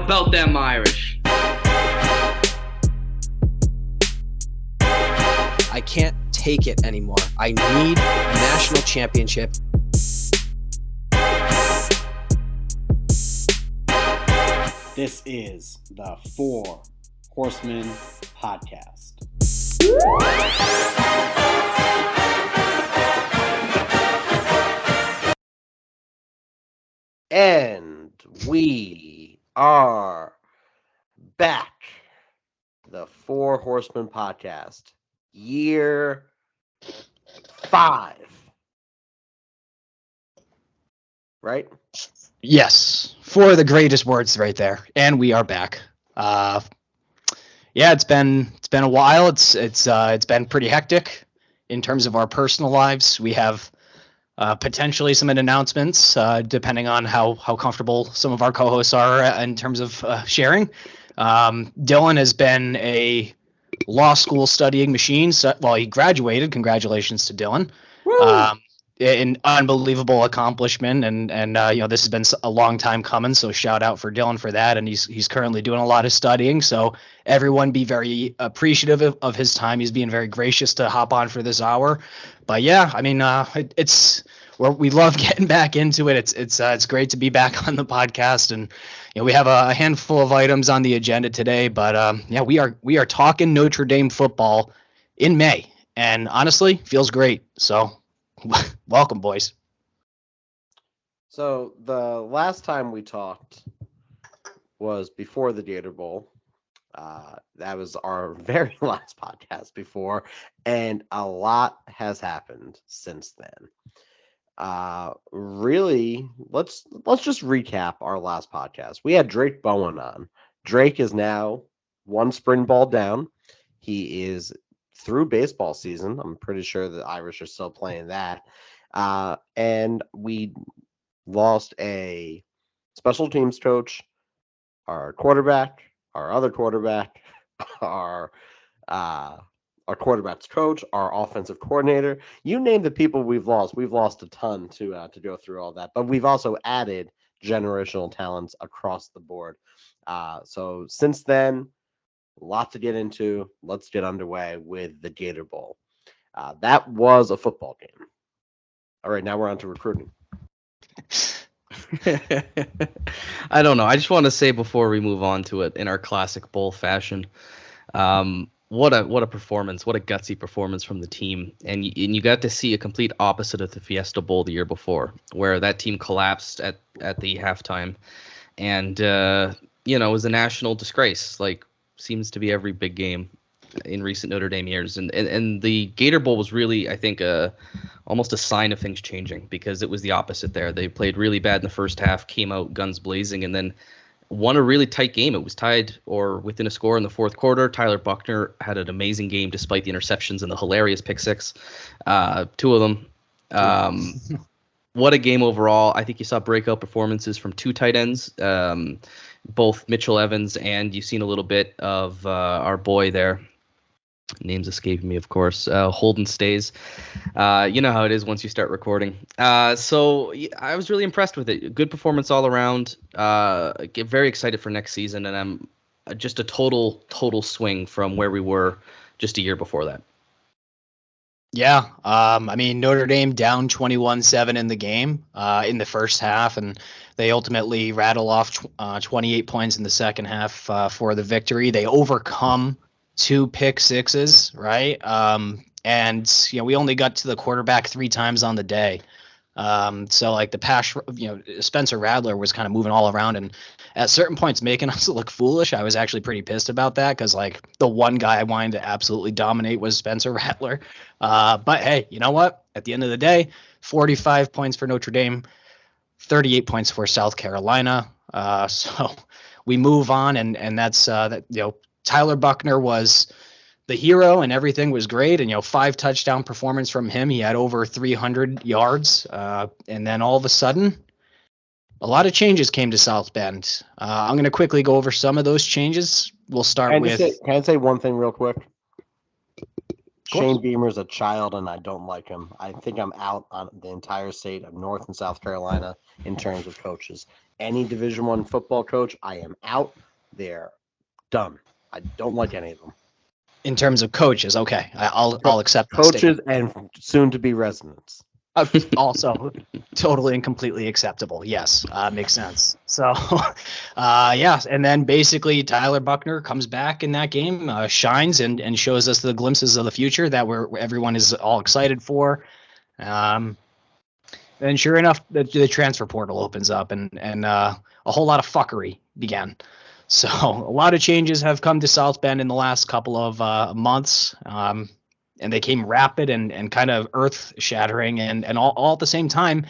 about them Irish? I can't take it anymore. I need a national championship. This is the Four Horsemen podcast. And we are back. The Four Horsemen podcast. Year 5. Right? Yes. 4 of the greatest words right there. And we are back. It's been a while. It's been pretty hectic in terms of our personal lives. We have potentially some announcements, depending on how comfortable some of our co-hosts are in terms of sharing. Dylan has been a law school studying machine. So, he graduated. Congratulations to Dylan. An unbelievable accomplishment, and this has been a long time coming. So shout out for Dylan for that. And he's currently doing a lot of studying. So everyone be very appreciative of his time. He's being very gracious to hop on for this hour. But yeah, I mean, we love getting back into it. It's great to be back on the podcast, and we have a handful of items on the agenda today. But we are talking Notre Dame football in May, and honestly, feels great. So welcome, boys. So the last time we talked was before the Gator Bowl. That was our very last podcast before, and a lot has happened since then. Really, let's just recap our last podcast. We had Drake Bowen on. Drake is now one spring ball down. He is through baseball season. I'm pretty sure the Irish are still playing that. And we lost a special teams coach, our quarterback, our other quarterback, our quarterback's coach, our offensive coordinator. You name the people we've lost. We've lost a ton to go through all that. But we've also added generational talents across the board. So since then, a lot to get into. Let's get underway with the Gator Bowl. That was a football game. All right, now we're on to recruiting. I don't know. I just want to say before we move on to it in our classic bowl fashion, what a performance, what a gutsy performance from the team. And you got to see a complete opposite of the Fiesta Bowl the year before, where that team collapsed at the halftime. And, it was a national disgrace, like seems to be every big game in recent Notre Dame years. And the Gator Bowl was really, I think, almost a sign of things changing, because it was the opposite there. They played really bad in the first half, came out guns blazing, and then won a really tight game. It was tied or within a score in the fourth quarter. Tyler Buckner had an amazing game despite the interceptions and the hilarious pick six. 2 of them. What a game overall. I think you saw breakout performances from 2 tight ends, both Mitchell Evans, and you've seen a little bit of our boy there. Name's escaping me, of course. Holden Stays. You know how it is once you start recording. So I was really impressed with it. Good performance all around. Get very excited for next season, and I'm just a total swing from where we were just a year before that. Yeah, Notre Dame down 21-7 in the game in the first half, and they ultimately rattle off 28 points in the second half for the victory. They overcome 2 pick sixes, right? And we only got to the quarterback 3 times on the day. So like the pass, Spencer Rattler was kind of moving all around, and at certain points making us look foolish. I was actually pretty pissed about that, because like the one guy I wanted to absolutely dominate was Spencer Rattler. But hey, you know what? At the end of the day, 45 points for Notre Dame, 38 points for South Carolina. So we move on, and that's Tyler Buckner was the hero, and everything was great. And 5 touchdown performance from him. He had over 300 yards. And then all of a sudden, a lot of changes came to South Bend. I'm going to quickly go over some of those changes. We'll start with. Can I say one thing real quick? Shane Beamer's a child, and I don't like him. I think I'm out on the entire state of North and South Carolina in terms of coaches. Any Division I football coach, I am out. They're done. I don't like any of them. In terms of coaches, okay, I'll accept that coaches statement. and soon to be residents. Also, totally and completely acceptable. Yes, makes sense. So, yeah, and then basically Tyler Buckner comes back in that game, shines and shows us the glimpses of the future that everyone is all excited for. And sure enough, the transfer portal opens up, and a whole lot of fuckery began. So a lot of changes have come to South Bend in the last couple of months. And they came rapid and kind of earth-shattering, and all at the same time,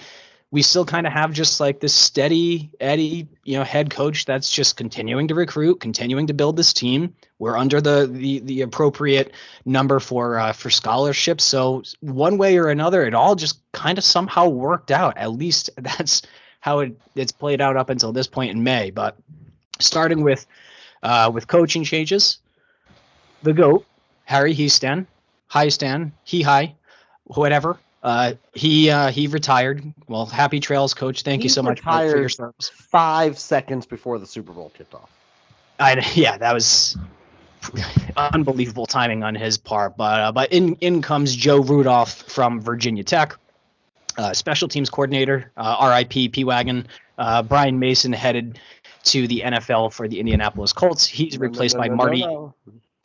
we still kind of have just like this steady Eddie, head coach that's just continuing to recruit, continuing to build this team. We're under the appropriate number for scholarships, so one way or another, it all just kind of somehow worked out. At least that's how it's played out up until this point in May. But starting with coaching changes, the GOAT, Harry Hiestand. Whatever. He retired. Well, happy trails, coach. Thank you so much for your service. 5 seconds before the Super Bowl kicked off. That was unbelievable timing on his part. But in comes Joe Rudolph from Virginia Tech, special teams coordinator, RIP P-Wagon. Brian Mason headed to the NFL for the Indianapolis Colts. He's replaced by Marty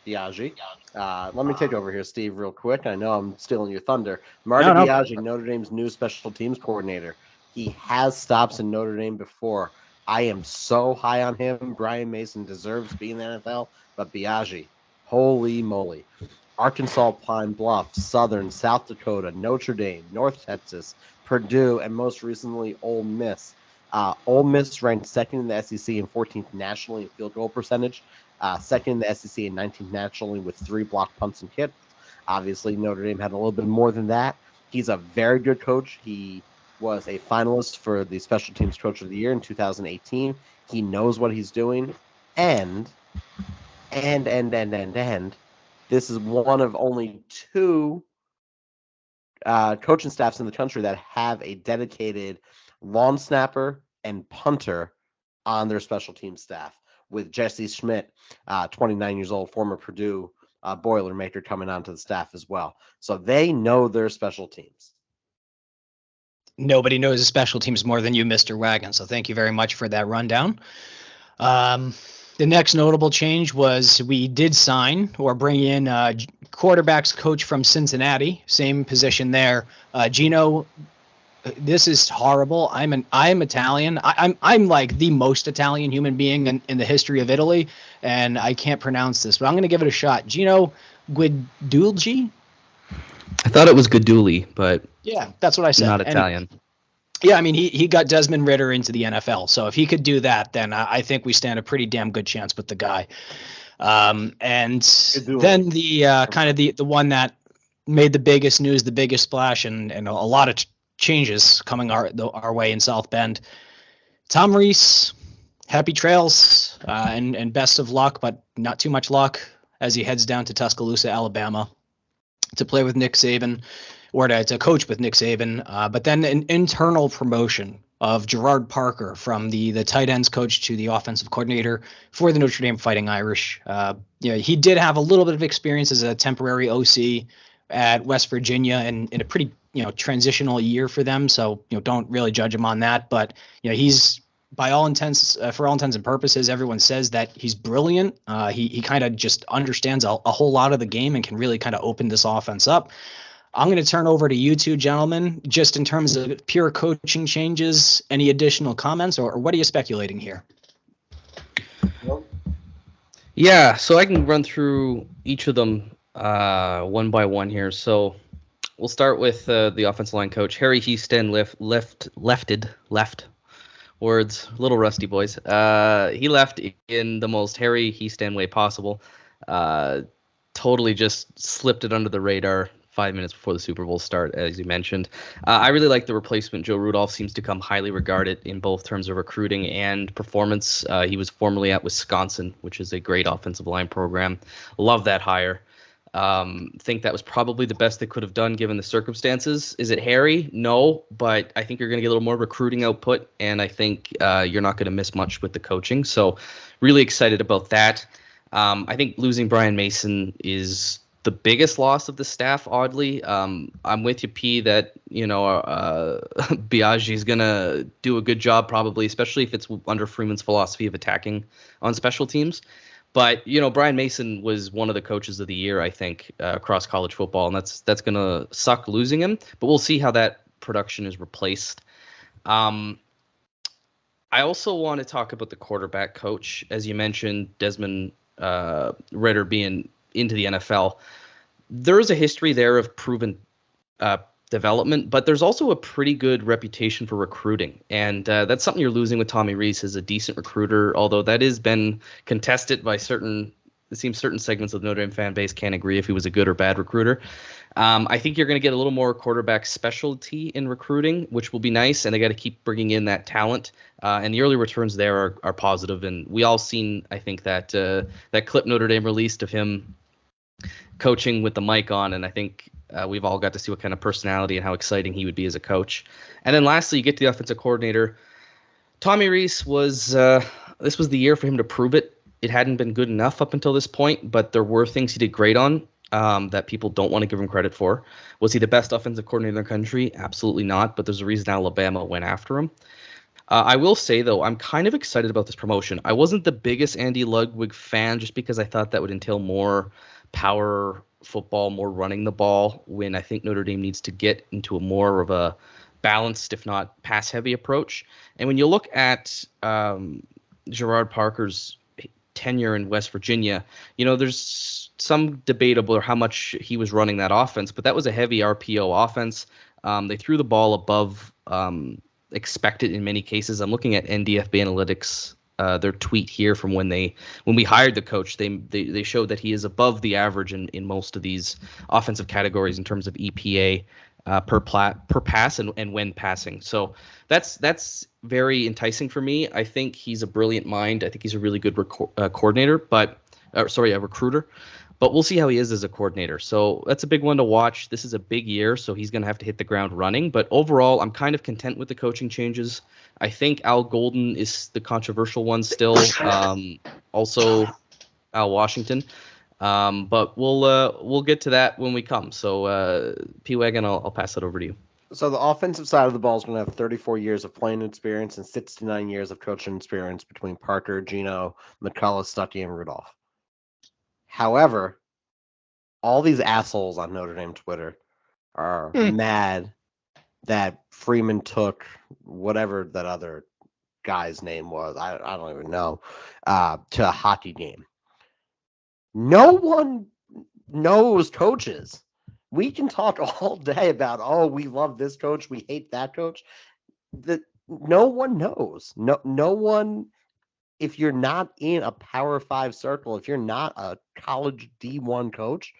Biaggi. Let me take over here, Steve, real quick. I know I'm stealing your thunder. Marty Biaggi, Notre Dame's new special teams coordinator. He has stops in Notre Dame before. I am so high on him. Brian Mason deserves to be in the NFL, but Biaggi, holy moly. Arkansas, Pine Bluff, Southern, South Dakota, Notre Dame, North Texas, Purdue, and most recently Ole Miss. Ole Miss ranked second in the SEC and 14th nationally in field goal percentage. Second in the SEC and 19th nationally with 3 blocked punts and kicks. Obviously, Notre Dame had a little bit more than that. He's a very good coach. He was a finalist for the Special Teams Coach of the Year in 2018. He knows what he's doing. And this is one of only 2 coaching staffs in the country that have a dedicated long snapper and punter on their special team staff, with Jesse Schmidt, 29 years old, former Purdue Boilermaker, coming onto the staff as well. So they know their special teams. Nobody knows the special teams more than you, Mr. Wagon. So thank you very much for that rundown. The next notable change was we did sign or bring in quarterbacks coach from Cincinnati, same position there. Gino, this is horrible. I'm Italian. I'm like the most Italian human being in the history of Italy, and I can't pronounce this, but I'm going to give it a shot. Gino Guidugli? I thought it was Guidugli, but yeah, that's what I said. Not Italian. Yeah, I mean, he got Desmond Ridder into the NFL, so if he could do that, then I think we stand a pretty damn good chance with the guy. And then the kind of the one that made the biggest news, the biggest splash, and a lot of changes coming our way in South Bend. Tom Rees, happy trails, and best of luck, but not too much luck as he heads down to Tuscaloosa, Alabama, to play with Nick Saban, or to coach with Nick Saban. But then an internal promotion of Gerard Parker from the tight ends coach to the offensive coordinator for the Notre Dame Fighting Irish. He did have a little bit of experience as a temporary OC at West Virginia and in a pretty transitional year for them. So don't really judge him on that. But he's, by all intents, for all intents and purposes, everyone says that he's brilliant. He kind of just understands a whole lot of the game and can really kind of open this offense up. I'm going to turn over to you two gentlemen, just in terms of pure coaching changes. Any additional comments, or what are you speculating here? Yeah, so I can run through each of them one by one here. So we'll start with the offensive line coach, Harry Hiestand. Left words, little rusty boys. He left in the most Harry Hiestand way possible. Totally just slipped it under the radar 5 minutes before the Super Bowl start, as you mentioned. I really like the replacement. Joe Rudolph seems to come highly regarded in both terms of recruiting and performance. He was formerly at Wisconsin, which is a great offensive line program. Love that hire. Think that was probably the best they could have done given the circumstances. Is it hairy? No, but I think you're going to get a little more recruiting output, and I think you're not going to miss much with the coaching. So really excited about that. I think losing Brian Mason is the biggest loss of the staff, oddly. I'm with you, P, that, Biaggi's going to do a good job probably, especially if it's under Freeman's philosophy of attacking on special teams. But, Brian Mason was one of the coaches of the year, I think, across college football, and that's going to suck losing him. But we'll see how that production is replaced. I also want to talk about the quarterback coach. As you mentioned, Desmond Ridder being into the NFL. There is a history there of proven development, but there's also a pretty good reputation for recruiting, and that's something you're losing with Tommy Rees as a decent recruiter, although that has been contested by certain segments of the Notre Dame fan base can't agree if he was a good or bad recruiter. I think you're going to get a little more quarterback specialty in recruiting, which will be nice, and they got to keep bringing in that talent, and the early returns there are positive, and we all seen, I think, that clip Notre Dame released of him coaching with the mic on, and I think we've all got to see what kind of personality and how exciting he would be as a coach. And then lastly, you get to the offensive coordinator. Tommy Rees this was the year for him to prove it. It hadn't been good enough up until this point, but there were things he did great on that people don't want to give him credit for. Was he the best offensive coordinator in the country? Absolutely not, but there's a reason Alabama went after him. I will say, though, I'm kind of excited about this promotion. I wasn't the biggest Andy Ludwig fan just because I thought that would entail more power football, more running the ball, when I think Notre Dame needs to get into a more of a balanced, if not pass-heavy approach. And when you look at Gerard Parker's tenure in West Virginia, there's some debate about how much he was running that offense, but that was a heavy RPO offense. They threw the ball above expected in many cases. I'm looking at NDFB Analytics, their tweet here from when we hired the coach. They showed that he is above the average in most of these offensive categories in terms of EPA per pass and when passing. So that's very enticing for me. I think he's a brilliant mind. I think he's a really good recruiter. But we'll see how he is as a coordinator. So that's a big one to watch. This is a big year, so he's going to have to hit the ground running. But overall, I'm kind of content with the coaching changes. I think Al Golden is the controversial one still. Also, Al Washington. But we'll get to that when we come. So, P-Wagon, I'll pass it over to you. So the offensive side of the ball is going to have 34 years of playing experience and 69 years of coaching experience between Parker, Gino, McCullough, Stuckey, and Rudolph. However, all these assholes on Notre Dame Twitter are mad that Freeman took whatever that other guy's name was, I don't even know, to a hockey game. No one knows coaches. We can talk all day about, we love this coach, we hate that coach. No one knows. No one. If you're not in a Power 5 circle, if you're not a college D1 coach,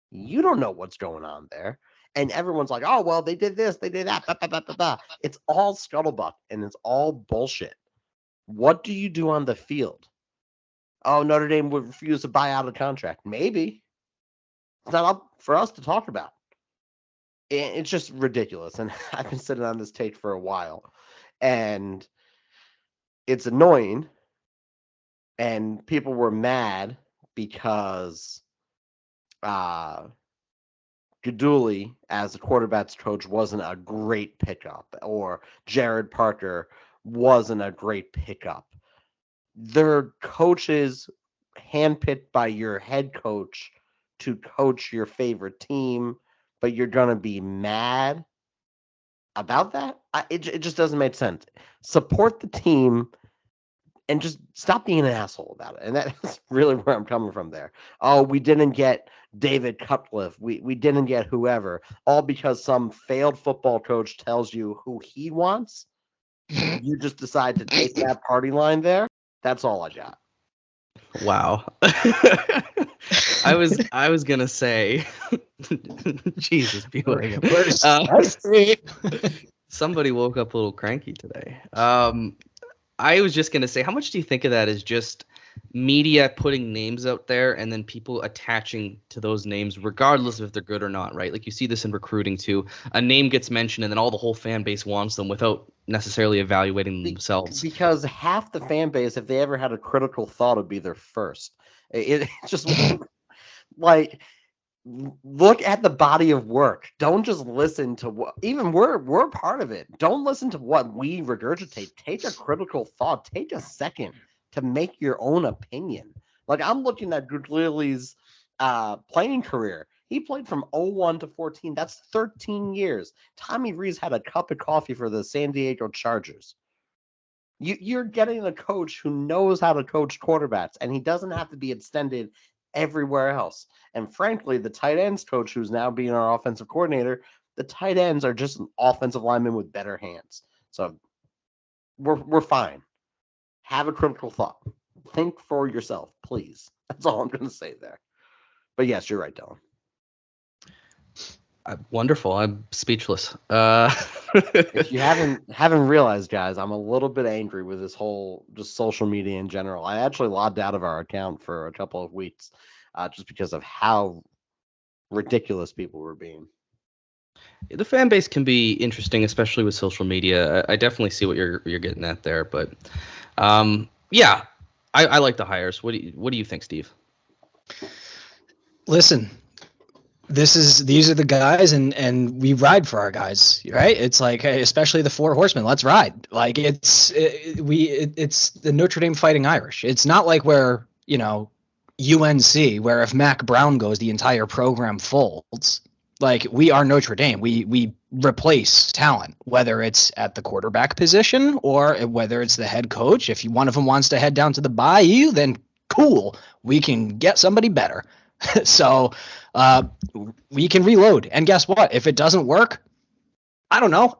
you don't know what's going on there. And everyone's like, oh, well, they did this, they did that. Bah, bah, bah, bah, bah. It's all scuttlebutt, and it's all bullshit. What do you do on the field? Oh, Notre Dame would refuse to buy out a contract. Maybe. It's not up for us to talk about. It's just ridiculous. And I've been sitting on this take for a while. And it's annoying. And people were mad because Gaduli, as the quarterback's coach, wasn't a great pickup, or Jared Parker wasn't a great pickup. They're coaches handpicked by your head coach to coach your favorite team, but you're going to be mad about that? It just doesn't make sense. Support the team and just stop being an asshole about it. And that's really where I'm coming from there. Oh, we didn't get David Cutcliffe. We didn't get whoever. All because some failed football coach tells you who he wants. You just decide to take that party line there. That's all I got. Wow. I was gonna say, Jesus, somebody woke up a little cranky today. I was just gonna say, how much do you think of that as just media putting names out there and then people attaching to those names regardless of if they're good or not, right? Like you see this in recruiting too. A name gets mentioned and then all the whole fan base wants them without necessarily evaluating themselves. Because half the fan base, if they ever had a critical thought, would be their first. It just like look at the body of work. Don't just listen to what even we're part of it. Don't listen to what we regurgitate. Take a critical thought. Take a second to make your own opinion. Like I'm looking at Gurley's playing career. He played from 01 to 14. That's 13 years. Tommy Rees had a cup of coffee for the San Diego Chargers. You're getting a coach who knows how to coach quarterbacks, and he doesn't have to be extended everywhere else. And frankly, the tight ends coach, who's now being our offensive coordinator, the tight ends are just an offensive lineman with better hands. So we're fine. Have a critical thought. Think for yourself, please. That's all I'm going to say there. But yes, you're right, Dylan. Wonderful. I'm speechless. If you haven't realized, guys, I'm a little bit angry with this whole just social media in general. I actually logged out of our account for a couple of weeks just because of how ridiculous people were being. The fan base can be interesting, especially with social media. I definitely see what you're getting at there, but yeah, I like the hires. What do you think, Steve? Listen, these are the guys, and we ride for our guys, right? It's like, hey, especially the four horsemen. Let's ride. Like it's the Notre Dame Fighting Irish. It's not like we're UNC, where if Mac Brown goes, the entire program folds. Like we are Notre Dame. We replace talent, whether it's at the quarterback position or whether it's the head coach. If one of them wants to head down to the Bayou, then cool, we can get somebody better. So we can reload. And guess what? If it doesn't work, I don't know.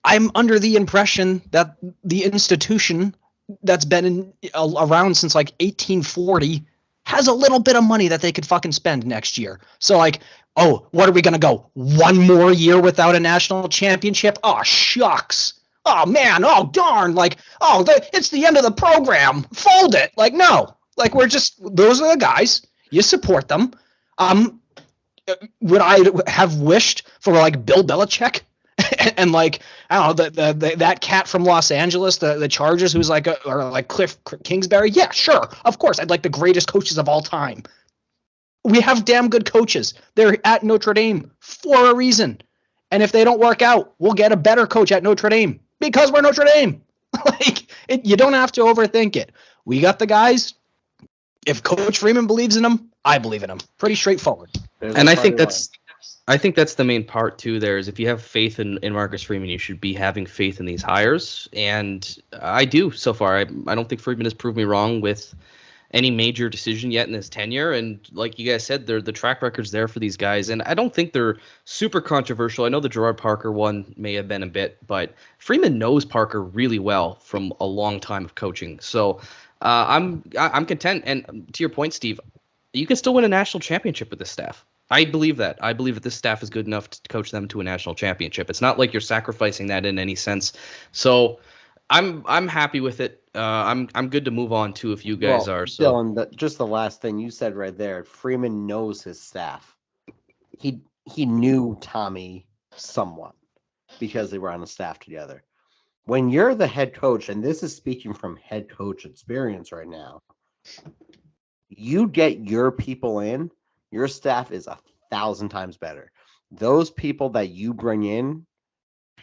I'm under the impression that the institution that's been around since like 1840 has a little bit of money that they could fucking spend next year. So like, oh, what are we going to go? One more year without a national championship? Oh, shucks. Oh, man. Oh, darn. Like, oh, it's the end of the program. Fold it. Like, no. Like, those are the guys. You support them. Would I have wished for like Bill Belichick and like, I don't know, that cat from Los Angeles, the Chargers, who's like, or like Cliff Kingsbury? Yeah, sure. Of course. I'd like the greatest coaches of all time. We have damn good coaches. They're at Notre Dame for a reason. And if they don't work out, we'll get a better coach at Notre Dame because we're Notre Dame. You don't have to overthink it. We got the guys. If Coach Freeman believes in them, I believe in them. Pretty straightforward. And I think that's the main part too. There is if you have faith in Marcus Freeman, you should be having faith in these hires. And I do so far. I don't think Freeman has proved me wrong with any major decision yet in his tenure. And like you guys said, the track record's there for these guys. And I don't think they're super controversial. I know the Gerard Parker one may have been a bit, but Freeman knows Parker really well from a long time of coaching. So I'm content. And to your point, Steve, you can still win a national championship with this staff. I believe that. I believe that this staff is good enough to coach them to a national championship. It's not like you're sacrificing that in any sense. So I'm happy with it. I'm good to move on too if you guys are. So Dylan, just the last thing you said right there. Freeman knows his staff. He knew Tommy somewhat because they were on the staff together. When you're the head coach, and this is speaking from head coach experience right now, you get your people in, your staff is 1,000 times better. Those people that you bring in,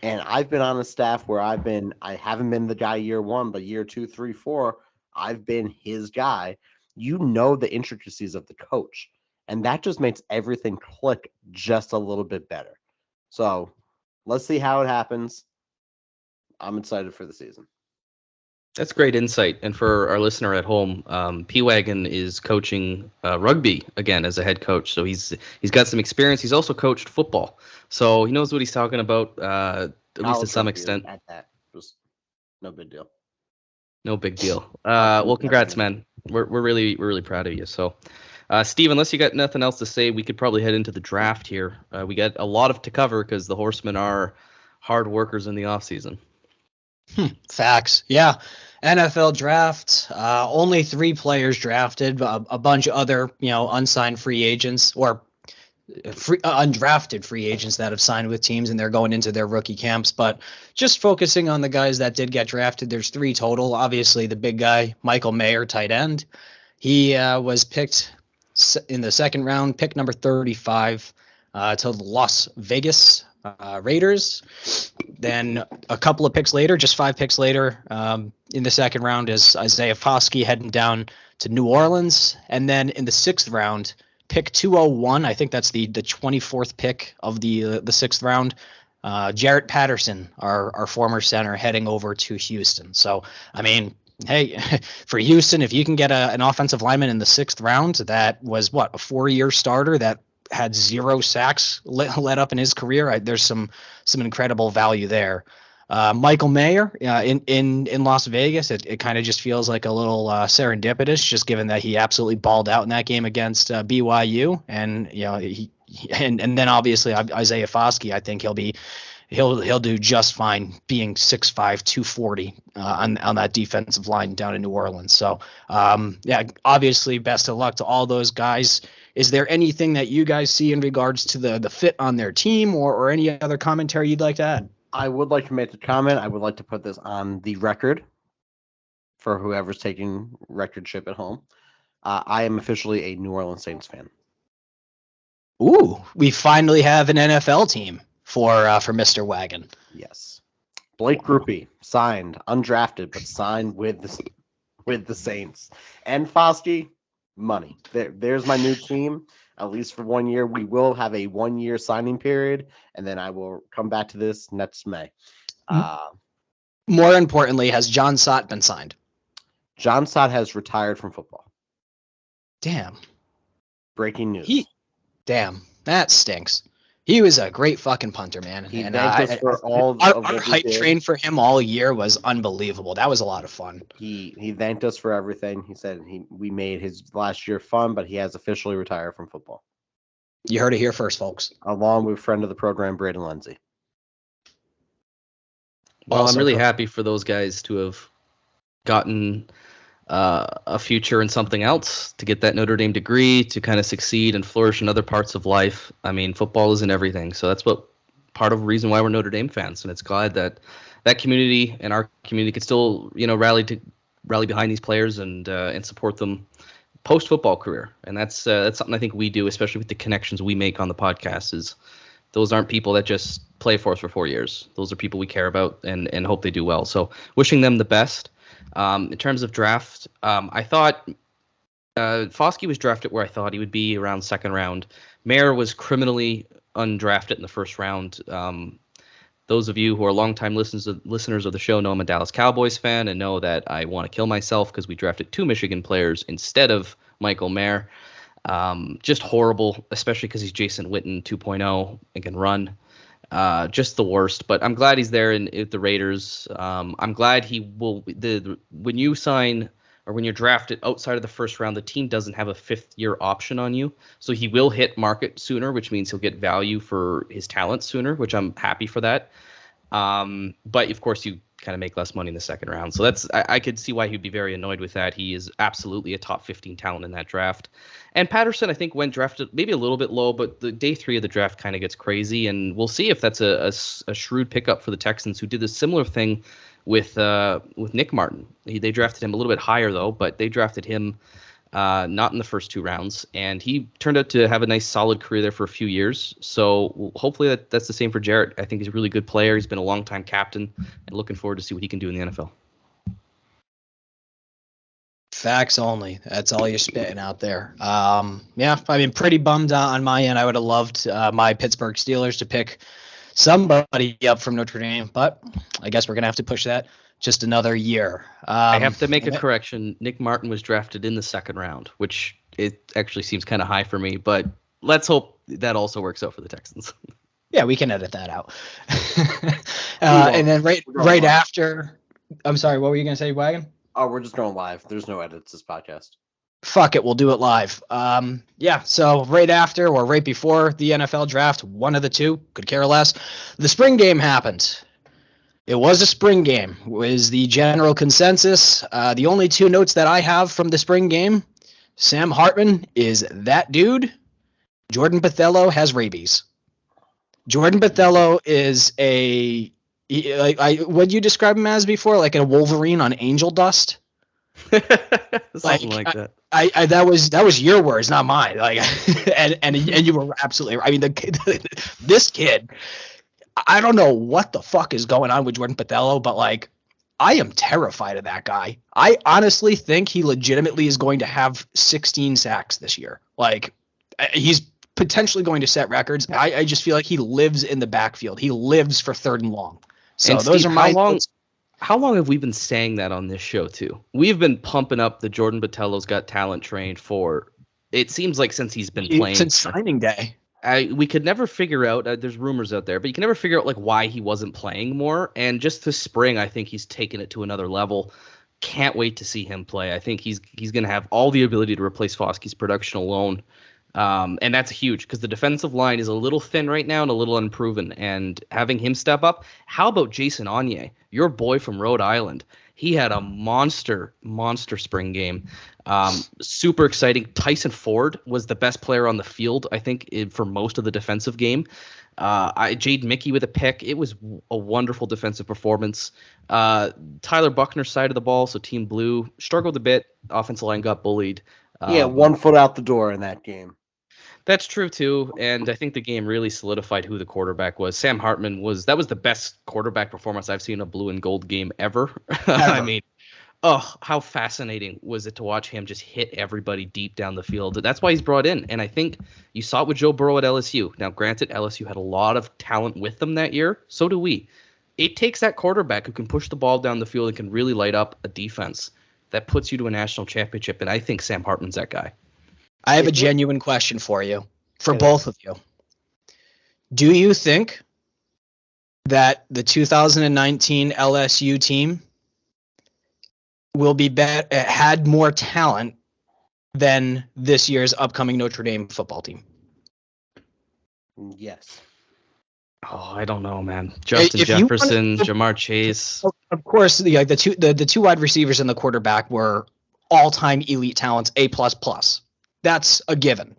and I've been on a staff where I haven't been the guy year 1, but year 2, 3, 4, I've been his guy. You know the intricacies of the coach, and that just makes everything click just a little bit better. So let's see how it happens. I'm excited for the season. That's great insight. And for our listener at home, P-Wagon is coaching rugby again as a head coach. So he's got some experience. He's also coached football. So he knows what he's talking about, at least to some extent. At that. Just no big deal. No big deal. Well, congrats, man. We're really proud of you. So, Steve, unless you got nothing else to say, we could probably head into the draft here. We got a lot to cover because the Horsemen are hard workers in the offseason. Facts. Yeah. NFL draft, only 3 players drafted, a bunch of other, unsigned free agents or undrafted free agents that have signed with teams and they're going into their rookie camps. But just focusing on the guys that did get drafted, there's 3 total. Obviously, the big guy, Michael Mayer, tight end. He was picked in the second round, pick number 35 to the Las Vegas Raiders. Then a couple of picks later, just 5 picks later, in the second round is Isaiah Foskey heading down to New Orleans. And then in the 6th round, pick 201, I think that's the 24th pick of the 6th round, Jarrett Patterson, our former center, heading over to Houston. So, I mean, hey, for Houston, if you can get an offensive lineman in the 6th round that was, a 4-year starter that had 0 sacks let up in his career, there's some incredible value there. Michael Mayer in Las Vegas, it kind of just feels like a little serendipitous, just given that he absolutely balled out in that game against BYU, and and then obviously Isaiah Foskey, I think he'll do just fine being 6'5", 240 on that defensive line down in New Orleans. So obviously best of luck to all those guys. Is there anything that you guys see in regards to the fit on their team or any other commentary you'd like to add? I would like to make a comment. I would like to put this on the record for whoever's taking recordship at home. I am officially a New Orleans Saints fan. Ooh, we finally have an NFL team for Mr. Wagon. Yes. Blake Grupe signed, undrafted, but signed with the Saints. And Foskey, money. There's my new team. At least for 1 year. We will have a 1-year signing period, and then I will come back to this next May. More importantly, has John Sott been signed? John Sott has retired from football. Damn. Breaking news. Damn, that stinks. He was a great fucking punter, man. He thanked us for all our hype train for him all year was unbelievable. That was a lot of fun. He thanked us for everything. He said we made his last year fun, but he has officially retired from football. You heard it here first, folks. Along with friend of the program, Braden Lindsay. Well, I'm really happy for those guys to have gotten a future in something else, to get that Notre Dame degree, to kind of succeed and flourish in other parts of life. I mean, football isn't everything, so that's what part of the reason why we're Notre Dame fans, and it's glad that that community and our community could still, rally behind these players and support them post football career. And that's something I think we do, especially with the connections we make on the podcast. Is those aren't people that just play for us for 4 years. Those are people we care about and hope they do well. So wishing them the best. In terms of draft, I thought Foskey was drafted where I thought he would be, around 2nd round. Mayer was criminally undrafted in the 1st round. Those of you who are longtime listeners of the show know I'm a Dallas Cowboys fan and know that I want to kill myself because we drafted 2 Michigan players instead of Michael Mayer. Just horrible, especially because he's Jason Witten 2.0 and can run. Just the worst, but I'm glad he's there in the Raiders. I'm glad he will. When you sign or when you're drafted outside of the 1st round, the team doesn't have a 5th-year option on you, so he will hit market sooner, which means he'll get value for his talent sooner, which I'm happy for that. But of course, you kind of make less money in the 2nd round, so I could see why he'd be very annoyed with that. He is absolutely a top 15 talent in that draft. And Patterson, I think, went drafted maybe a little bit low, but the day 3 of the draft kind of gets crazy, and we'll see if that's a shrewd pickup for the Texans, who did a similar thing with Nick Martin. They drafted him a little bit higher, though, but they drafted him not in the first 2 rounds, and he turned out to have a nice, solid career there for a few years. So hopefully that's the same for Jarrett. I think he's a really good player. He's been a long-time captain, and looking forward to see what he can do in the NFL. Facts only. That's all you're spitting out there. Yeah, I mean, pretty bummed on my end. I would have loved my Pittsburgh Steelers to pick somebody up from Notre Dame, but I guess we're going to have to push that just another year. I have to make a correction. Nick Martin was drafted in the 2nd round, which it actually seems kind of high for me, but let's hope that also works out for the Texans. Yeah, we can edit that out. And then right after, I'm sorry, what were you going to say, Wagon? Oh, we're just going live. There's no edits this podcast. Fuck it, we'll do it live. Yeah, so right after or right before the NFL draft, one of the two, could care less, the spring game happened. It was a spring game, was the general consensus. The only two notes that I have from the spring game, Sam Hartman is that dude. Jordan Bethelo has rabies. Jordan Bethelo is what you describe him as before, like a Wolverine on angel dust. Something like that. I that was your words, not mine. Like, and you were absolutely right. I mean, this kid, I don't know what the fuck is going on with Jordan Bethelo, but like, I am terrified of that guy. I honestly think he legitimately is going to have 16 sacks this year. Like, he's potentially going to set records. I just feel like he lives in the backfield. He lives for 3rd and long. So and those Steve, are my thoughts. How long have we been saying that on this show too? We've been pumping up the Jordan Botello's Got Talent train for, it seems like, since he's been playing. Since signing day. We could never figure out, there's rumors out there, but you can never figure out like why he wasn't playing more. And just this spring, I think he's taken it to another level. Can't wait to see him play. I think he's going to have all the ability to replace Foskey's production alone. And that's huge because the defensive line is a little thin right now and a little unproven. And having him step up, how about Jason Onye, your boy from Rhode Island? He had a monster spring game. Super exciting. Tyson Ford was the best player on the field, I think, for most of the defensive game. Jade Mickey with a pick. It was a wonderful defensive performance. Tyler Buckner's side of the ball, so Team Blue, struggled a bit. Offensive line got bullied. 1 foot out the door in that game. That's true too, and I think the game really solidified who the quarterback was. Sam Hartman that was the best quarterback performance I've seen in a blue and gold game ever. I mean, how fascinating was it to watch him just hit everybody deep down the field. That's why he's brought in, and I think you saw it with Joe Burrow at LSU. Now, granted, LSU had a lot of talent with them that year. So do we. It takes that quarterback who can push the ball down the field and can really light up a defense that puts you to a national championship, and I think Sam Hartman's that guy. I have a genuine question for you, for both of you. Do you think that the 2019 LSU team will be had more talent than this year's upcoming Notre Dame football team? Yes. Oh, I don't know, man. Justin Jefferson, Jamar Chase. Of course, the two wide receivers and the quarterback were all-time elite talents, A++. That's a given.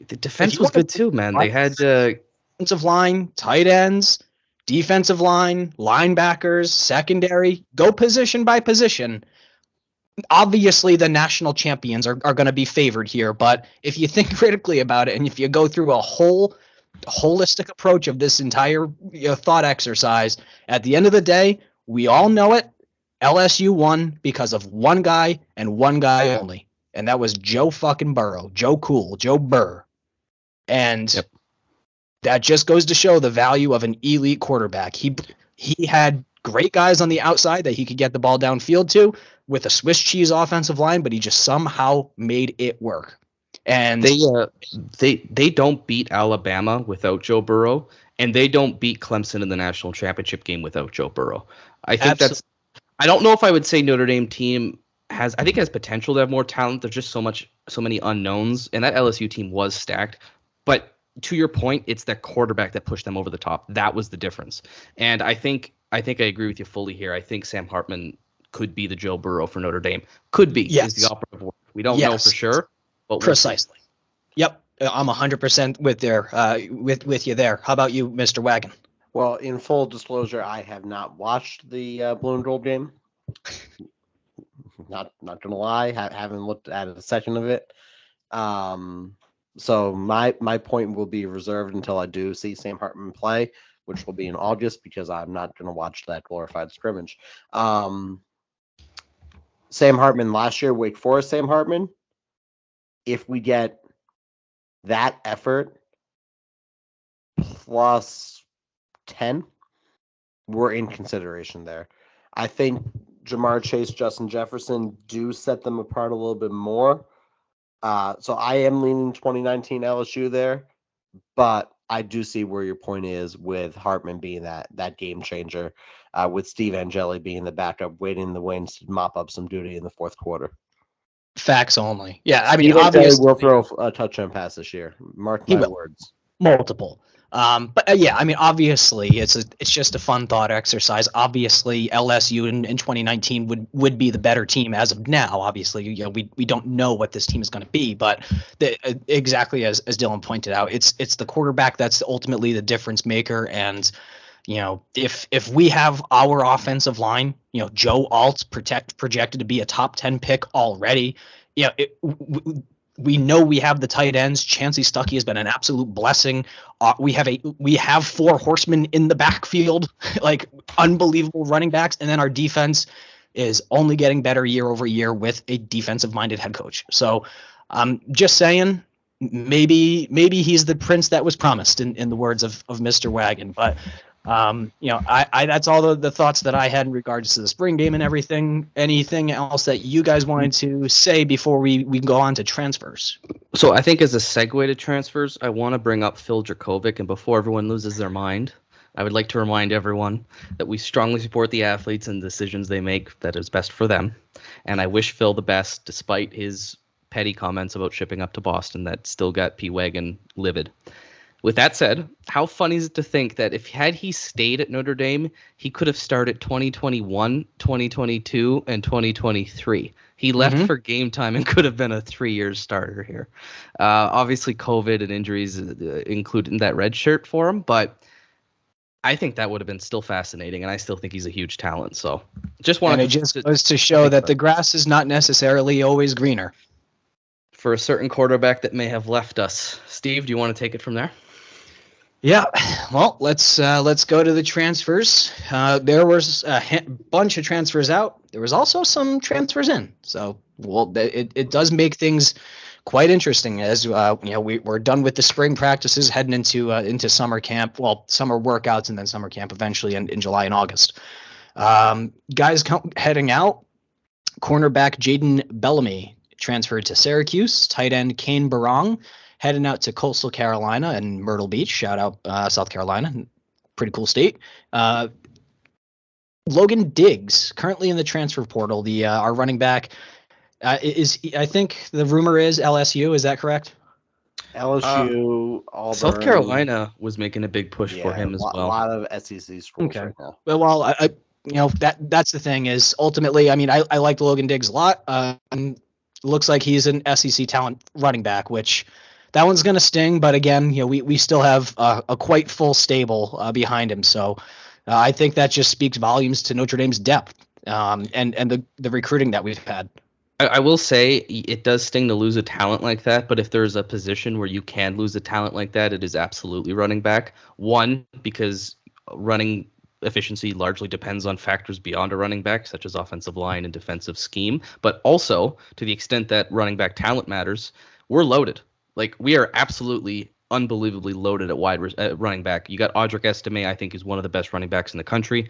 The defense was good too, man. They had offensive line, tight ends, defensive line, linebackers, secondary. Go position by position. Obviously, the national champions are going to be favored here, but if you think critically about it and if you go through a holistic approach of this entire thought exercise, at the end of the day, we all know it. LSU won because of one guy and one guy only. And that was Joe fucking Burrow, Joe Cool, Joe Burr. And that just goes to show the value of an elite quarterback. He had great guys on the outside that he could get the ball downfield to with a Swiss cheese offensive line, but he just somehow made it work. And they don't beat Alabama without Joe Burrow, and they don't beat Clemson in the national championship game without Joe Burrow. I think I don't know if I would say Notre Dame team has potential to have more talent. There's just so many unknowns, and that LSU team was stacked. But to your point, it's that quarterback that pushed them over the top. That was the difference. And I think I agree with you fully here. I think Sam Hartman could be the Joe Burrow for Notre Dame. Could be is the operative word. We don't know for sure. But precisely. Yep, I'm 100% with you there. How about you, Mr. Wagon? Well, in full disclosure, I have not watched the Blue and Gold game. Not gonna lie, haven't looked at a section of it. So my point will be reserved until I do see Sam Hartman play, which will be in August because I'm not gonna watch that glorified scrimmage. Sam Hartman last year, Wake Forest Sam Hartman. If we get that effort plus 10, we're in consideration there. I think Jamar Chase, Justin Jefferson do set them apart a little bit more. So I am leaning 2019 LSU there, but I do see where your point is with Hartman being that game changer, with Steve Angeli being the backup, waiting in the wings to mop up some duty in the fourth quarter. Facts only. Yeah, I mean, Steve obviously will throw a touchdown pass this year. Mark my words. Multiple. But yeah, I mean, obviously, it's just a fun thought exercise. Obviously, LSU in 2019 would be the better team as of now. Obviously, we don't know what this team is going to be, but exactly as Dylan pointed out, it's the quarterback that's ultimately the difference maker. And if we have our offensive line, Joe Alt projected to be a top 10 pick already, we know we have the tight ends. Chancey Stuckey has been an absolute blessing. We have 4 horsemen in the backfield, like unbelievable running backs, and then our defense is only getting better year over year with a defensive-minded head coach. So, just saying, maybe he's the prince that was promised, in the words of Mr. Wagon. But I that's all the thoughts that I had in regards to the spring game and everything. Anything else that you guys wanted to say before we go on to transfers? So I think as a segue to transfers, I want to bring up Phil Dracovic, and before everyone loses their mind, I would like to remind everyone that we strongly support the athletes and decisions they make that is best for them. And I wish Phil the best, despite his petty comments about shipping up to Boston that still got P-Wagon livid. With that said, how funny is it to think that had he stayed at Notre Dame, he could have started 2021, 2022, and 2023. He left for game time and could have been a 3-year starter here. Obviously, COVID and injuries included in that red shirt for him, but I think that would have been still fascinating, and I still think he's a huge talent. So just wanted goes to show that the grass is not necessarily always greener. For a certain quarterback that may have left us. Steve, do you want to take it from there? Yeah, well, let's go to the transfers. There was a bunch of transfers out. There was also some transfers in. So, it does make things quite interesting as we're done with the spring practices, heading into summer camp. Well, summer workouts and then summer camp eventually in July and August. Guys heading out. Cornerback Jaden Bellamy transferred to Syracuse. Tight end Kane Barong heading out to Coastal Carolina and Myrtle Beach. Shout out South Carolina. Pretty cool state. Logan Diggs, currently in the transfer portal. Our running back is, I think the rumor is LSU. Is that correct? LSU, Auburn. South Carolina was making a big push for him as well. A lot of SEC schools right now. Well, that's the thing is ultimately, I mean, I like Logan Diggs a lot. Looks like he's an SEC talent running back, which that one's going to sting. But again, we still have a quite full stable behind him. So I think that just speaks volumes to Notre Dame's depth and the recruiting that we've had. I will say it does sting to lose a talent like that, but if there's a position where you can lose a talent like that, it is absolutely running back. One, because running efficiency largely depends on factors beyond a running back, such as offensive line and defensive scheme, but also to the extent that running back talent matters, we're loaded. Like, we are absolutely unbelievably loaded at running back. You got Audric Estime, I think, is one of the best running backs in the country.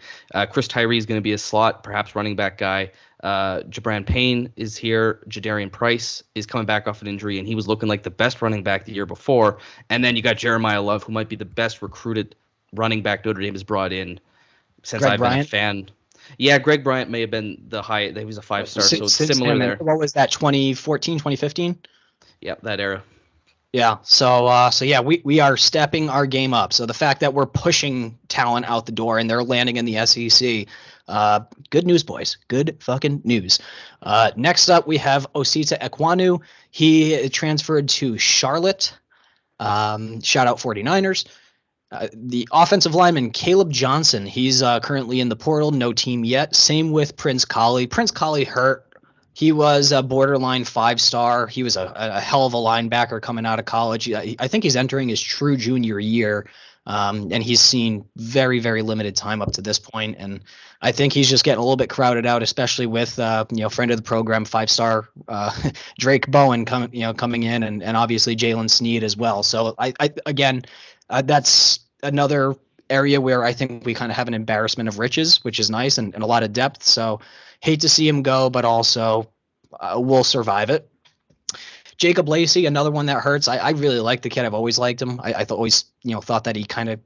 Chris Tyree is going to be a slot, perhaps running back guy. Jabran Payne is here. Jadarian Price is coming back off an injury, and he was looking like the best running back the year before. And then you got Jeremiah Love, who might be the best recruited running back Notre Dame has brought in since Greg Bryant. Been a fan. Yeah, Greg Bryant may have been the high. He was a 5-star, so it's similar there. What was that, 2014, 2015? Yeah, that era. Yeah, so yeah, we are stepping our game up. So the fact that we're pushing talent out the door and they're landing in the SEC, good news, boys. Good fucking news. Next up, we have Osita Ekwonu. He transferred to Charlotte. Shout out 49ers. The offensive lineman, Caleb Johnson, he's currently in the portal, no team yet. Same with Prince Colley. Prince Colley hurt. He was a borderline 5-star. He was a hell of a linebacker coming out of college. I think he's entering his true junior year, and he's seen very, very limited time up to this point. And I think he's just getting a little bit crowded out, especially with friend of the program, 5-star Drake Bowen coming in, and obviously Jalen Sneed as well. So that's another area where I think we kind of have an embarrassment of riches, which is nice and a lot of depth. So hate to see him go, but also we'll survive it. Jacob Lacey, another one that hurts. I really like the kid. I've always liked him. I always thought that he kind of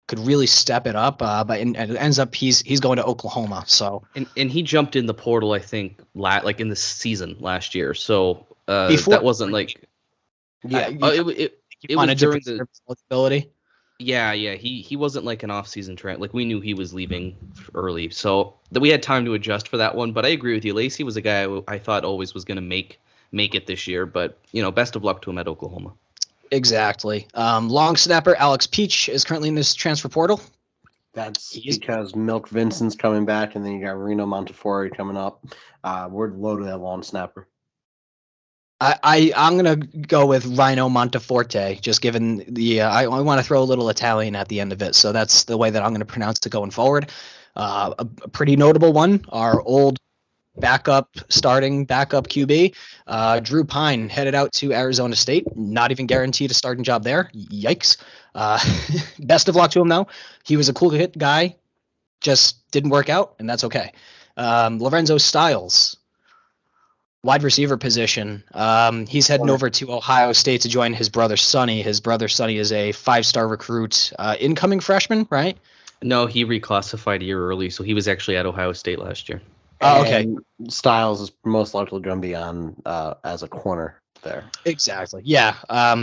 could really step it up, but it ends up he's going to Oklahoma. So and he jumped in the portal, I think, like in the season last year. So that wasn't like it was during the eligibility. Yeah, he wasn't like an off-season trend. Like we knew he was leaving early, so that we had time to adjust for that one. But I agree with you. Lacey was a guy I thought always was going to make it this year. But best of luck to him at Oklahoma. Exactly. Long snapper Alex Peach is currently in this transfer portal. That's because Milk Vincent's coming back, and then you got Reno Montefiore coming up. We're loaded at long snapper. I'm gonna go with Rhino Monteforte, just given the I want to throw a little Italian at the end of it, so that's the way that I'm gonna pronounce it going forward. A pretty notable one, our old starting backup QB, Drew Pine headed out to Arizona State, not even guaranteed a starting job there. Yikes. Best of luck to him though. He was a cool hit guy, just didn't work out, and that's okay. Lorenzo Styles, wide receiver position. He's heading over to Ohio State to join his brother Sonny. His brother Sonny is a 5-star recruit, incoming freshman, right? No, he reclassified a year early, so he was actually at Ohio State last year. Oh, okay. And Styles is most likely going to be on as a corner there. Exactly. Yeah.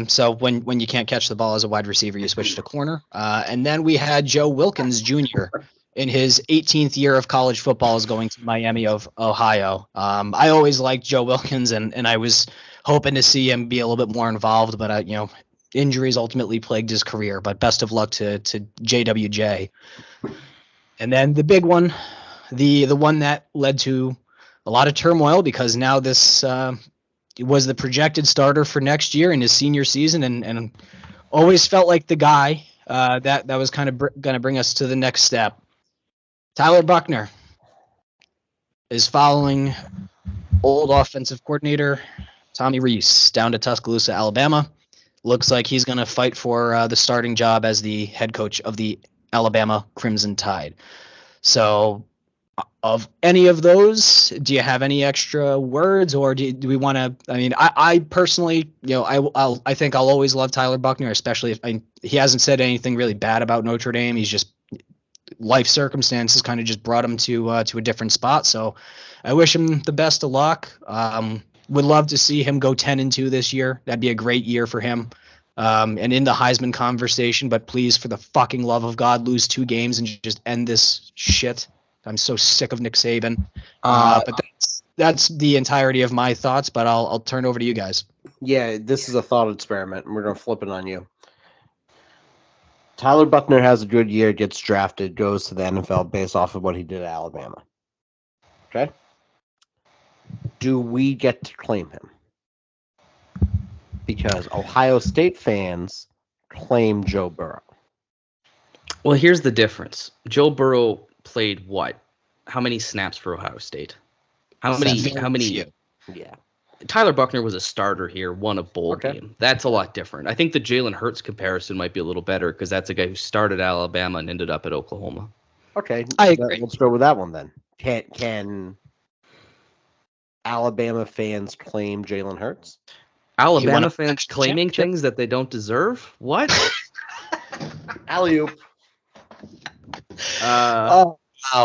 So when you can't catch the ball as a wide receiver, you switch to corner. And then we had Joe Wilkins Jr. in his 18th year of college football is going to Miami of Ohio. I always liked Joe Wilkins, and I was hoping to see him be a little bit more involved, but injuries ultimately plagued his career. But best of luck to JWJ. And then the big one, the one that led to a lot of turmoil, because now this was the projected starter for next year in his senior season, and always felt like the guy that was kind of going to bring us to the next step. Tyler Buckner is following old offensive coordinator Tommy Rees down to Tuscaloosa, Alabama. Looks like he's going to fight for the starting job as the head coach of the Alabama Crimson Tide. So, of any of those, do you have any extra words, or do we want to? I mean, I personally, I think I'll always love Tyler Buckner, especially if he hasn't said anything really bad about Notre Dame. He's just life circumstances kind of just brought him to a different spot. So I wish him the best of luck. Would love to see him go 10-2 this year. That'd be a great year for him. And in the Heisman conversation, but please, for the fucking love of God, lose 2 games and just end this shit. I'm so sick of Nick Saban. But that's the entirety of my thoughts, but I'll turn over to you guys. Yeah, this is a thought experiment, and we're going to flip it on you. Tyler Buckner has a good year, gets drafted, goes to the NFL based off of what he did at Alabama. Okay? Do we get to claim him? Because Ohio State fans claim Joe Burrow. Well, here's the difference. Joe Burrow played what? How many snaps for Ohio State? How many? Yeah. Tyler Buckner was a starter here, won a bowl game. That's a lot different. I think the Jalen Hurts comparison might be a little better because that's a guy who started at Alabama and ended up at Oklahoma. Okay, I agree. Let's go with that one then. Can Alabama fans claim Jalen Hurts? Alabama fans claiming things that they don't deserve? What? Alley-oop. Wow.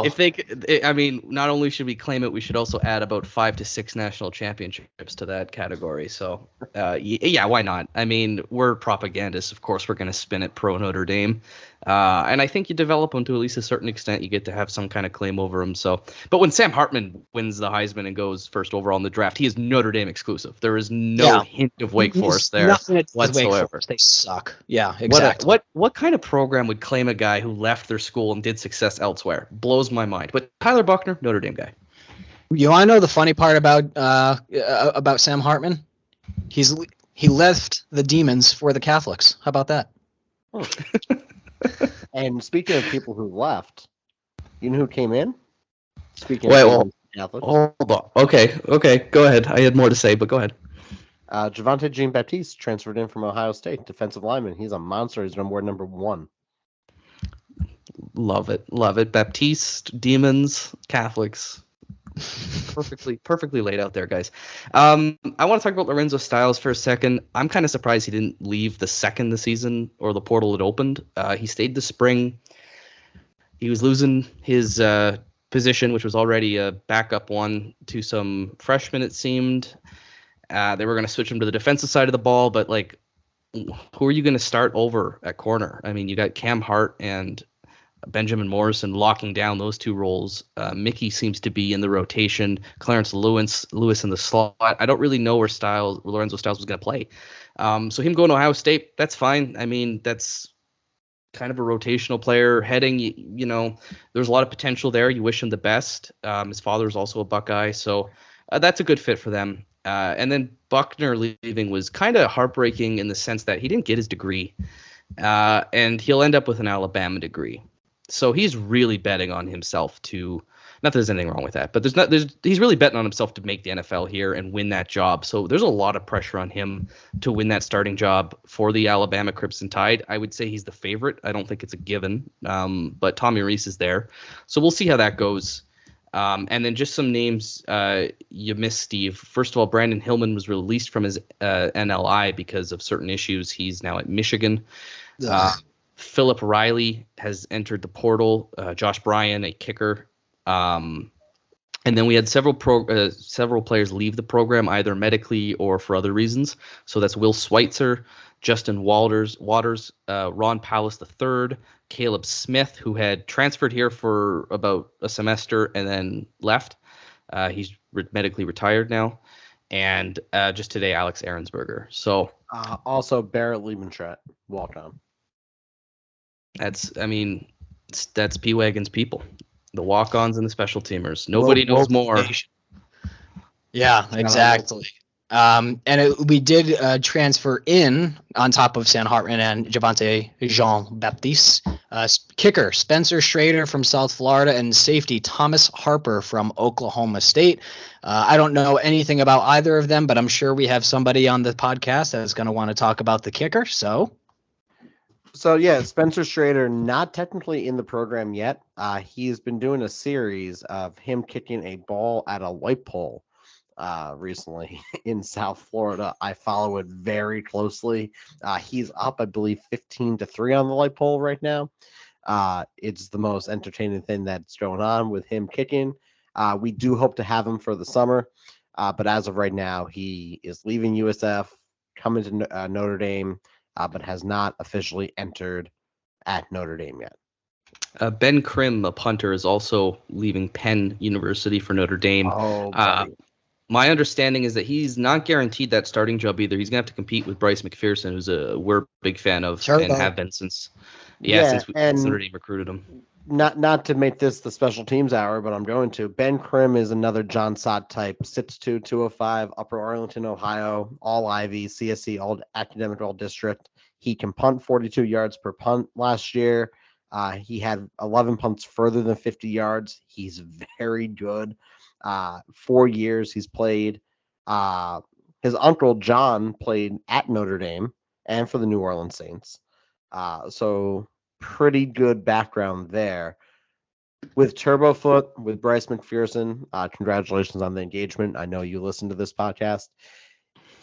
If they, I mean, not only should we claim it, we should also add about 5 to 6 national championships to that category. So, yeah, why not? I mean, we're propagandists. Of course, we're going to spin it pro Notre Dame. And I think you develop them to at least a certain extent. You get to have some kind of claim over them. So, but when Sam Hartman wins the Heisman and goes first overall in the draft, he is Notre Dame exclusive. There is no hint of Wake Forest there whatsoever. They suck. Yeah, exactly. What kind of program would claim a guy who left their school and did success elsewhere? Blows my mind. But Tyler Buckner, Notre Dame guy. You want to know the funny part about Sam Hartman? He left the demons for the Catholics. How about that? Oh. And speaking of people who left, you know who came in? Hold on. Okay, go ahead. I had more to say, but go ahead. Javonte Jean-Baptiste transferred in from Ohio State, defensive lineman. He's a monster. He's on board number 1. Love it. Baptiste, demons, Catholics. Perfectly laid out there, guys. I want to talk about Lorenzo Styles for a second. I'm kind of surprised he didn't leave the second the season or the portal had opened. He stayed the spring. He was losing his position, which was already a backup one, to some freshmen, it seemed. They were going to switch him to the defensive side of the ball, but who are you going to start over at corner? I mean, you got Cam Hart and Benjamin Morrison locking down those two roles. Mickey seems to be in the rotation. Clarence Lewis in the slot. I don't really know where Lorenzo Styles was going to play. So him going to Ohio State, that's fine. I mean, that's kind of a rotational player heading. You know, there's a lot of potential there. You wish him the best. His father is also a Buckeye, so that's a good fit for them. And then Buckner leaving was kind of heartbreaking in the sense that he didn't get his degree, and he'll end up with an Alabama degree. So he's really betting on himself to, not that there's anything wrong with that, but he's really betting on himself to make the NFL here and win that job. So there's a lot of pressure on him to win that starting job for the Alabama Crimson Tide. I would say he's the favorite. I don't think it's a given, but Tommy Rees is there. So we'll see how that goes. And then just some names you missed, Steve. First of all, Brandon Hillman was released from his NLI because of certain issues. He's now at Michigan. Philip Riley has entered the portal. Josh Bryan, a kicker. And then we had several players leave the program either medically or for other reasons. So that's Will Schweitzer, Justin Waters, Ron Powless III, Caleb Smith, who had transferred here for about a semester and then left. He's medically retired now. And just today, Alex Ahrensberger. So also Barrett Liebentratt, walk on. That's P-Wagon's people. The walk-ons and the special teamers. Nobody knows more. Yeah, exactly. We did transfer in on top of Sam Hartman and Javante Jean-Baptiste. Kicker Spencer Schrader from South Florida and safety Thomas Harper from Oklahoma State. I don't know anything about either of them, but I'm sure we have somebody on the podcast that is going to want to talk about the kicker. So yeah, Spencer Schrader, not technically in the program yet. He's been doing a series of him kicking a ball at a light pole recently in South Florida. I follow it very closely. He's up, I believe, 15-3 on the light pole right now. It's the most entertaining thing that's going on with him kicking. We do hope to have him for the summer, but as of right now, he is leaving USF, coming to Notre Dame, but has not officially entered at Notre Dame yet. Ben Krim, a punter, is also leaving Penn University for Notre Dame. My understanding is that he's not guaranteed that starting job either. He's going to have to compete with Bryce McPherson, who's we're a big fan of and have been since Notre Dame recruited him. Not to make this the special teams hour, but I'm going to. Ben Krim is another John Sott type, 6'2", 205, Upper Arlington, Ohio, all Ivy, CSC, all academic, all district. He can punt 42 yards per punt last year. He had 11 punts further than 50 yards. He's very good. 4 years he's played. His uncle John played at Notre Dame and for the New Orleans Saints. So pretty good background there. With Turbofoot, with Bryce McPherson, congratulations on the engagement. I know you listen to this podcast.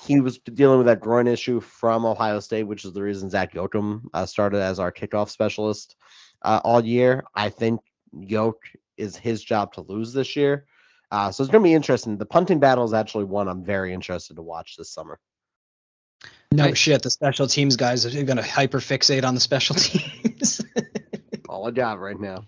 He was dealing with that groin issue from Ohio State, which is the reason Zach Yoakum started as our kickoff specialist all year. I think Yoke is his job to lose this year. So it's going to be interesting. The punting battle is actually one I'm very interested to watch this summer. No shit, the special teams guys are going to hyperfixate on the special teams. All I got right now.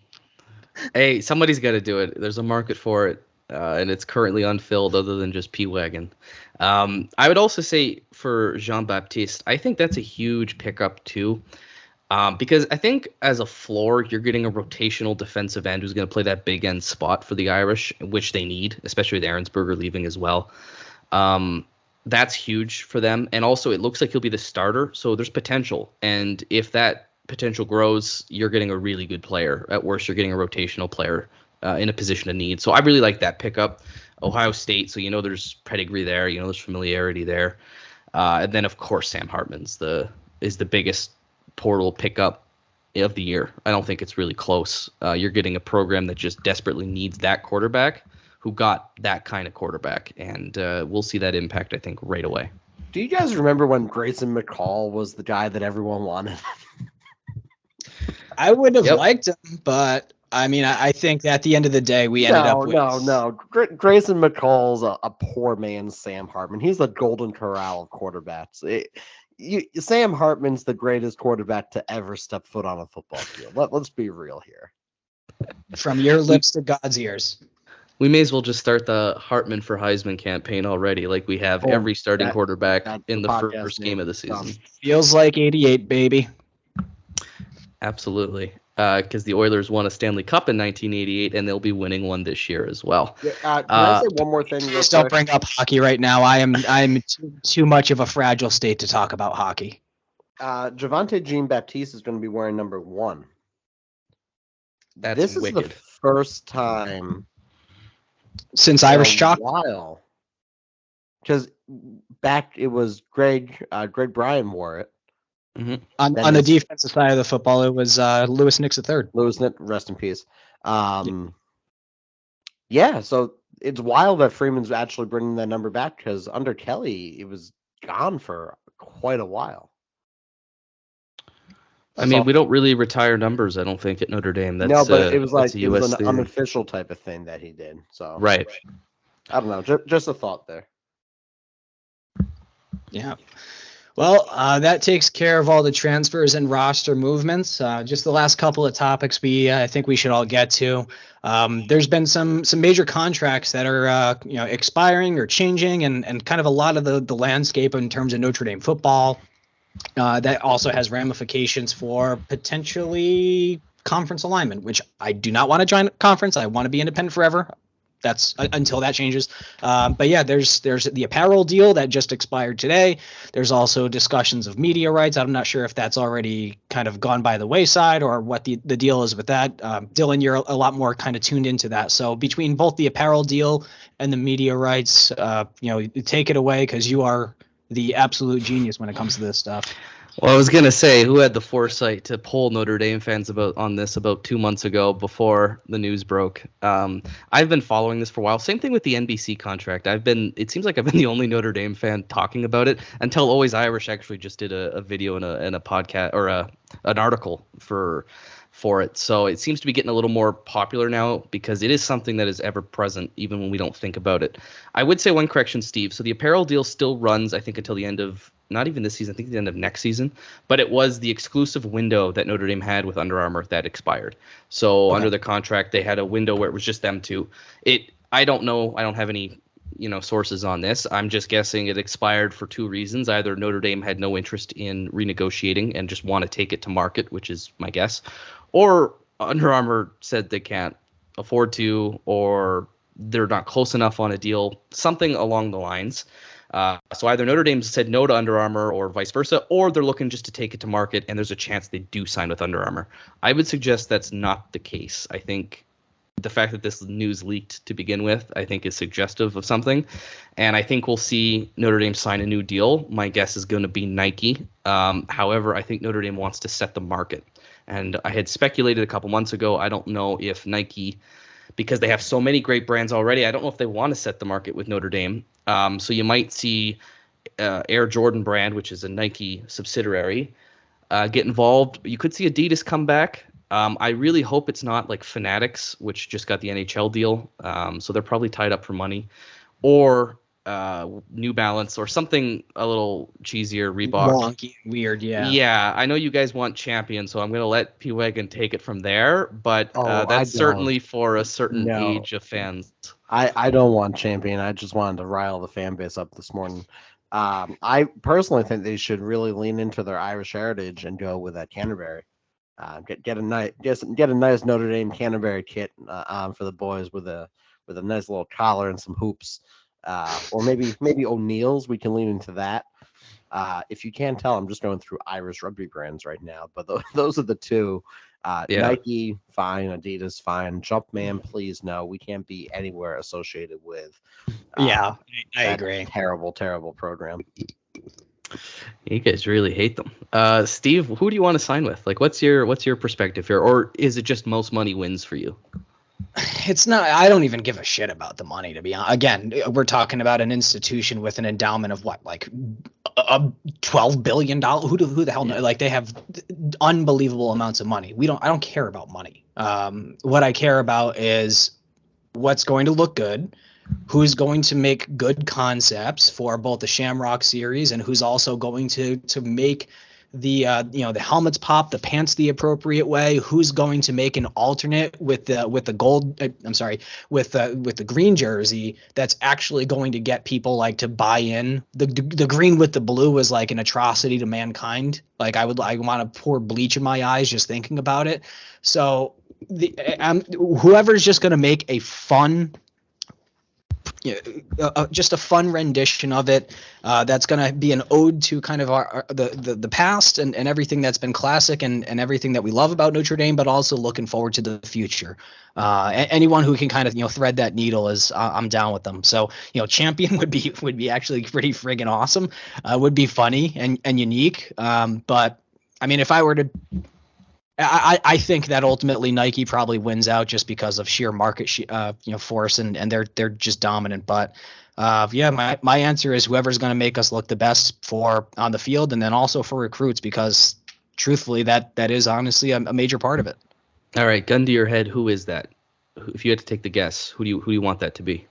Hey, somebody's got to do it. There's a market for it, and it's currently unfilled other than just P-Wagon. I would also say for Jean-Baptiste, I think that's a huge pickup too, because I think as a floor, you're getting a rotational defensive end who's going to play that big end spot for the Irish, which they need, especially with Ahrensberger leaving as well. That's huge for them. And also it looks like he'll be the starter. So there's potential. And if that potential grows, you're getting a really good player. At worst, you're getting a rotational player in a position of need. So I really like that pickup. Ohio State. So, there's pedigree there, there's familiarity there. And then of course, Sam Hartman's is the biggest portal pickup of the year. I don't think it's really close. You're getting a program that just desperately needs that quarterback who got that kind of quarterback, and we'll see that impact, I think, right away. Do you guys remember when Grayson McCall was the guy that everyone wanted? I would have liked him, but I think at the end of the day, we ended up with... No. Grayson McCall's a poor man's Sam Hartman. He's the golden corral of quarterbacks. Sam Hartman's the greatest quarterback to ever step foot on a football field. Let's be real here. From your lips to God's ears. We may as well just start the Hartman for Heisman campaign already, like we have every starting quarterback in the first game of the season. Feels like 88, baby. Absolutely. Because the Oilers won a Stanley Cup in 1988, and they'll be winning one this year as well. Can I say one more thing? Just don't bring up hockey right now. I'm too much of a fragile state to talk about hockey. Javonte Jean-Baptiste is going to be wearing number 1. This is the first time since Irish Chalk. While, because back it was Greg Bryan wore it. Mm-hmm. On the defensive side of the football, it was Louis Nix III. Louis Nix, rest in peace. Yeah, so it's wild that Freeman's actually bringing that number back because under Kelly, it was gone for quite a while. I mean, we don't really retire numbers, I don't think, at Notre Dame. That's, no, but it was like it was an unofficial type of thing that he did. So right. I don't know, just a thought there. Yeah. Well, that takes care of all the transfers and roster movements. Just the last couple of topics I think we should all get to. There's been some major contracts that are expiring or changing, and kind of a lot of the landscape in terms of Notre Dame football. That also has ramifications for potentially conference alignment, which I do not want to join a conference. I want to be independent forever. That's until that changes. But yeah, there's the apparel deal that just expired today. There's also discussions of media rights. I'm not sure if that's already kind of gone by the wayside or what the deal is with that. Dylan, you're a lot more kind of tuned into that. So between both the apparel deal and the media rights, take it away because you are the absolute genius when it comes to this stuff. Well, I was going to say, who had the foresight to poll Notre Dame fans about 2 months ago before the news broke? I've been following this for a while. Same thing with the NBC contract. It seems like I've been the only Notre Dame fan talking about it until Always Irish actually just did a video and a podcast or an article for it. So it seems to be getting a little more popular now because it is something that is ever present even when we don't think about it. I would say one correction, Steve. So the apparel deal still runs, I think, until the end of not even this season, I think the end of next season, but it was the exclusive window that Notre Dame had with Under Armour that expired. So under the contract, they had a window where it was just them two. I don't know. I don't have any sources on this. I'm just guessing it expired for 2 reasons. Either Notre Dame had no interest in renegotiating and just want to take it to market, which is my guess, or Under Armour said they can't afford to, or they're not close enough on a deal, something along the lines. So either Notre Dame said no to Under Armour or vice versa, or they're looking just to take it to market, and there's a chance they do sign with Under Armour. I would suggest that's not the case. I think the fact that this news leaked to begin with, I think is suggestive of something. And I think we'll see Notre Dame sign a new deal. My guess is going to be Nike. However, I think Notre Dame wants to set the market. And I had speculated a couple months ago, I don't know if Nike, because they have so many great brands already, I don't know if they want to set the market with Notre Dame. So you might see Air Jordan brand, which is a Nike subsidiary, get involved. You could see Adidas come back. I really hope it's not like Fanatics, which just got the NHL deal. So they're probably tied up for money. Or New Balance or something a little cheesier, Reebok. Wonky, weird, yeah. Yeah, I know you guys want Champion, so I'm going to let P-Wagon take it from there. But that's certainly for a certain age of fans. I don't want Champion. I just wanted to rile the fan base up this morning. I personally think they should really lean into their Irish heritage and go with that Canterbury. Get a nice Notre Dame Canterbury kit for the boys with a nice little collar and some hoops. Or maybe O'Neill's. We can lean into that. If you can't tell, I'm just going through Irish rugby brands right now, but those are the two. Nike, fine. Adidas, fine. Jumpman, please no. We can't be anywhere associated with. I agree. Terrible, terrible program. You guys really hate them. Steve, who do you want to sign with? Like, what's your perspective here, or is it just most money wins for you? It's not. I don't even give a shit about the money, to be honest. Again, we're talking about an institution with an endowment of what, like $12 billion. Who the hell knows? Like, they have unbelievable amounts of money. I don't care about money. What I care about is what's going to look good, who's going to make good concepts for both the Shamrock series, and who's also going to make the the helmets pop, the pants the appropriate way, who's going to make an alternate with the gold with the green jersey that's actually going to get people like to buy in. The green with the blue is like an atrocity to mankind. Like I want to pour bleach in my eyes just thinking about it. So whoever's just going to make a fun, just a fun rendition of it, that's going to be an ode to kind of the past and everything that's been classic and everything that we love about Notre Dame, but also looking forward to the future. Anyone who can kind of thread that needle is I'm down with them. So champion would be actually pretty friggin' awesome. Would be funny and unique. But I mean, if I were to, I think that ultimately Nike probably wins out just because of sheer market force and they're just dominant. But my answer is whoever's going to make us look the best for on the field and then also for recruits, because truthfully that is honestly a major part of it. All right, gun to your head, who is that? If you had to take the guess, who do you want that to be?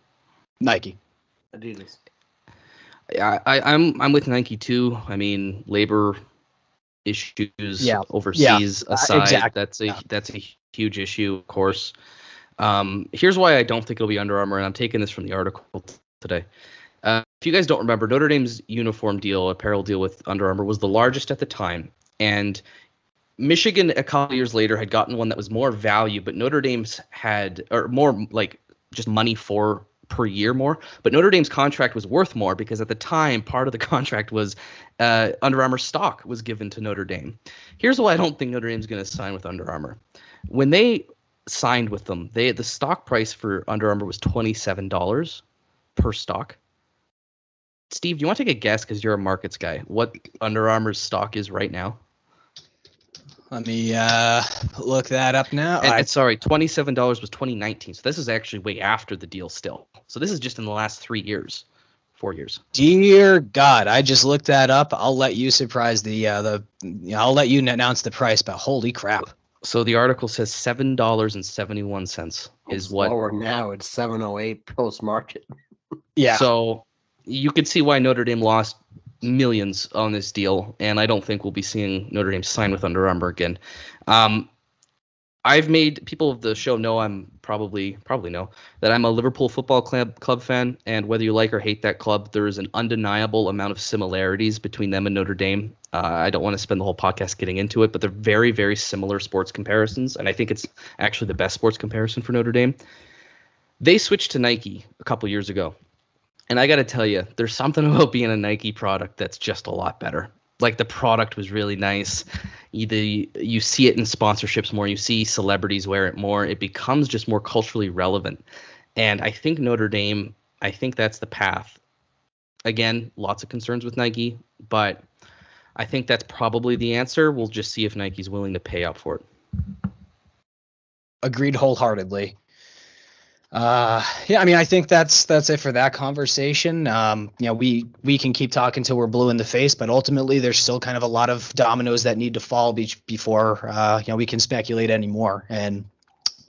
Nike. Adidas. I'm with Nike too. I mean, labor issues overseas aside, exactly. that's a huge issue, of course. Here's why I don't think it'll be Under Armour, and I'm taking this from the article today. If you guys don't remember, Notre Dame's apparel deal with Under Armour was the largest at the time, and Michigan a couple years later had gotten one that was more value, but Notre Dame's had, or more like just money per year more, but Notre Dame's contract was worth more because at the time part of the contract was Under Armour stock was given to Notre Dame. Here's why I don't think Notre Dame's going to sign with Under Armour. When they signed with them, the stock price for Under Armour was $27 per stock. Steve, do you want to take a guess, because you're a markets guy, what Under Armour's stock is right now? Let me look that up now. Sorry, $27 was 2019. So this is actually way after the deal still. So this is just in the last 4 years. Dear God, I just looked that up. I'll let you surprise I'll let you announce the price, but holy crap. So the article says $7.71 is what. Lower now, it's 708 post market. Yeah. So you could see why Notre Dame lost millions on this deal, and I don't think we'll be seeing Notre Dame sign with Under Armour again. I've made people of the show know I'm probably know that I'm a Liverpool Football Club fan, and whether you like or hate that club, there is an undeniable amount of similarities between them and Notre Dame. I don't want to spend the whole podcast getting into it, but they're very, very similar sports comparisons, and I think it's actually the best sports comparison for Notre Dame. They switched to Nike a couple years ago. And I got to tell you, there's something about being a Nike product that's just a lot better. Like, the product was really nice. You see it in sponsorships more. You see celebrities wear it more. It becomes just more culturally relevant. And I think Notre Dame, I think that's the path. Again, lots of concerns with Nike, but I think that's probably the answer. We'll just see if Nike's willing to pay up for it. Agreed wholeheartedly. I mean, I think that's it for that conversation. We can keep talking till we're blue in the face, but ultimately there's still kind of a lot of dominoes that need to fall before we can speculate anymore. And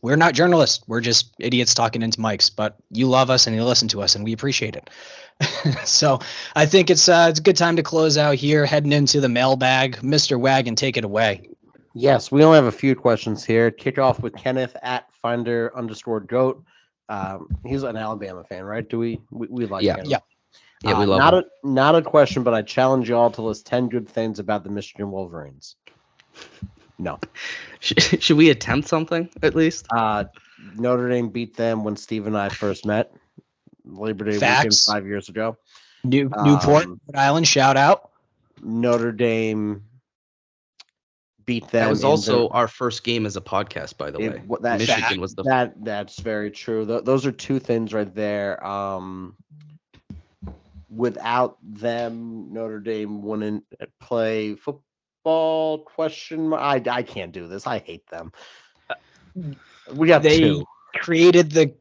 we're not journalists. We're just idiots talking into mics, but you love us and you listen to us and we appreciate it. So I think it's a good time to close out here, heading into the mailbag. Mr. Wagon, take it away. Yes, we only have a few questions here. Kick off with Kenneth at Finder_goat. He's an Alabama fan, right? Do we like him? Yeah. Yeah, we love him. Not a question, but I challenge you all to list 10 good things about the Michigan Wolverines. No. Should we attempt something at least? Notre Dame beat them when Steve and I first met. Labor Day weekend 5 years ago. Newport, Rhode Island, shout out. Notre Dame beat them. That was also our first game as a podcast, by the way. Michigan was that's very true. Those are two things right there. Without them, Notre Dame wouldn't play football. I can't do this. I hate them. We got two. Created the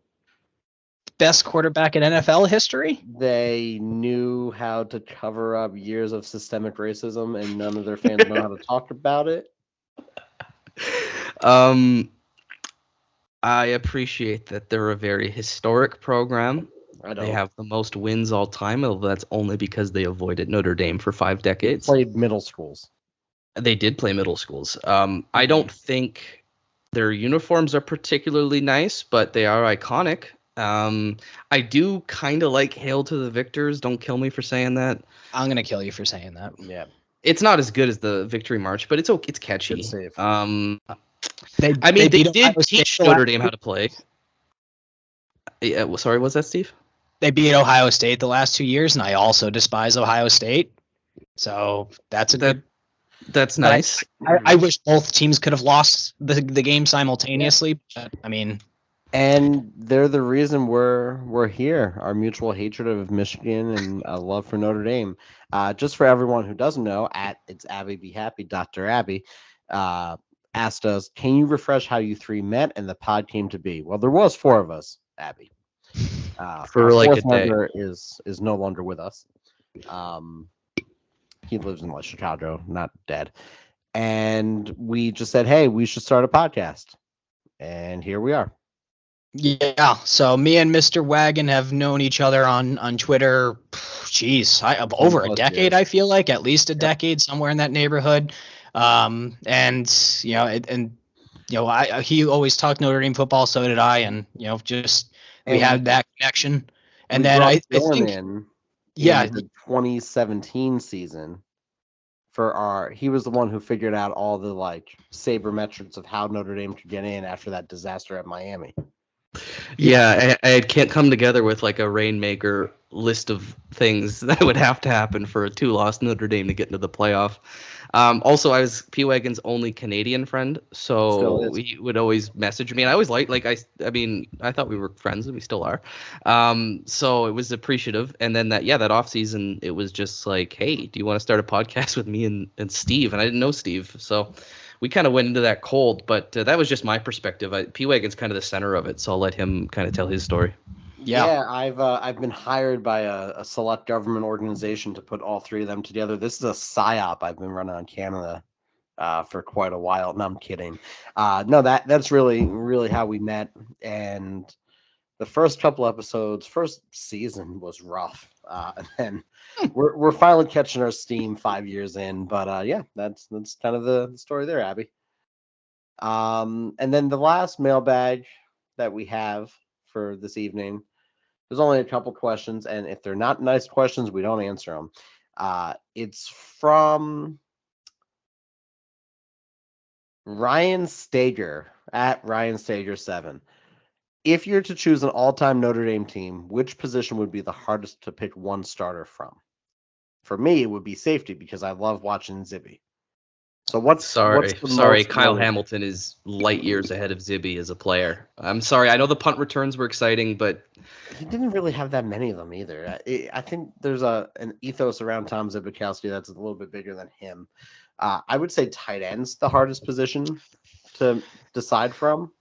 best quarterback in NFL history. They knew how to cover up years of systemic racism, and none of their fans know how to talk about it. I appreciate that they're a very historic program. I They don't. have the most wins all time, although that's only because they avoided Notre Dame for 5 They decades. played middle schools. They did play middle schools. I don't think their uniforms are particularly nice, but they are iconic. I do kind of like Hail to the Victors. Don't kill me for saying that. I'm gonna kill you for saying that. Yeah. It's not as good as the Victory March, but it's catchy. Good save. I mean, They they beat did Ohio State teach the Notre last- Dame how to play. Yeah, sorry, was that Steve? They beat Ohio State the last 2 years, and I also despise Ohio State. So that's a good. That's nice. I wish both teams could have lost the game simultaneously. But, I mean, And they're the reason we're here. Our mutual hatred of Michigan and a love for Notre Dame. Just for everyone who doesn't know, at it's Abby Be Happy, Dr. Abby asked us, "Can you refresh how you three met and the pod came to be?" Well, there was 4 of us, Abby. For our like a 4th day. member is no longer with us. He lives in Chicago, not dead. And we just said, "Hey, we should start a podcast." And here we are. yeah. So me and Mr. Wagon have known each other on Twitter. Geez, over a 10+ decade. years. I feel like at least a decade, somewhere in that neighborhood. And he always talked Notre Dame football, so did I, and just we And had that connection. And we then brought I Dylan think, in yeah, the 2017 season he was the one who figured out all the sabermetrics of how Notre Dame could get in after that disaster at Miami. Yeah, I can't come together with like a rainmaker list of things that would have to happen for a 2-loss Notre Dame to get into the playoff. Also, I was P Wagon's only Canadian friend, Still so is. he would always message me, and I always I mean, I thought we were friends, and we still are. So it was appreciative, and then that off season, it was just like, hey, do you want to start a podcast with me and Steve? And I didn't know Steve, so we kind of went into that cold, but that was just my perspective. P Wagon's kind of the center of it, so I'll let him kind of tell his story. yeah. I've been hired by a select government organization to put all 3 of them together. This is a psyop I've been running on Canada for quite a while. No, I'm kidding. No, that's really how we met. And the first couple episodes, first season was rough, and then we're finally catching our steam 5 years in. But yeah, that's kind of the story there, Abby. And then the last mailbag that we have for this evening. There's only a couple questions, and if they're not nice questions, we don't answer them. It's from Ryan Stager at Ryan Stager 7. If you're to choose an all-time Notre Dame team, which position would be the hardest to pick one starter from? For me, it would be safety because I love watching Zibby. So what's the most Kyle known- Hamilton is light years ahead of Zibby as a player. I'm sorry. I know the punt returns were exciting, but He didn't really have that many of them either. I think there's an ethos around Tom Zibikowski that's a little bit bigger than him. I would say tight end's the hardest position to decide from.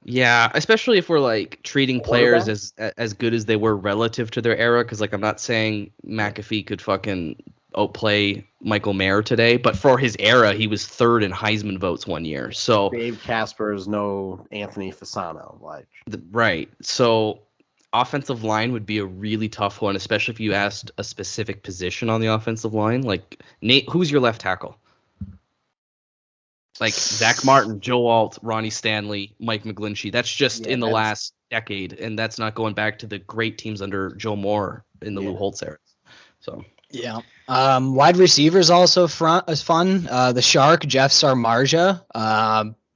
yeah, especially if we're like treating Quarterback? players as good as they were relative to their era, because like I'm not saying McAfee could fucking outplay Michael Mayer today, but for his era, he was 3rd in Heisman votes one year. So Dave Casper is no Anthony Fasano. right. So offensive line would be a really tough one, especially if you asked a specific position on the offensive line. Like, Nate, who's your left tackle? Like Zach Martin, Joe Alt, Ronnie Stanley, Mike McGlinchey. That's just in the last decade, and that's not going back to the great teams under Joe Moore in the Lou Holtz era. So Yeah. Wide receivers also is fun. The Shark, Jeff Sarmarja.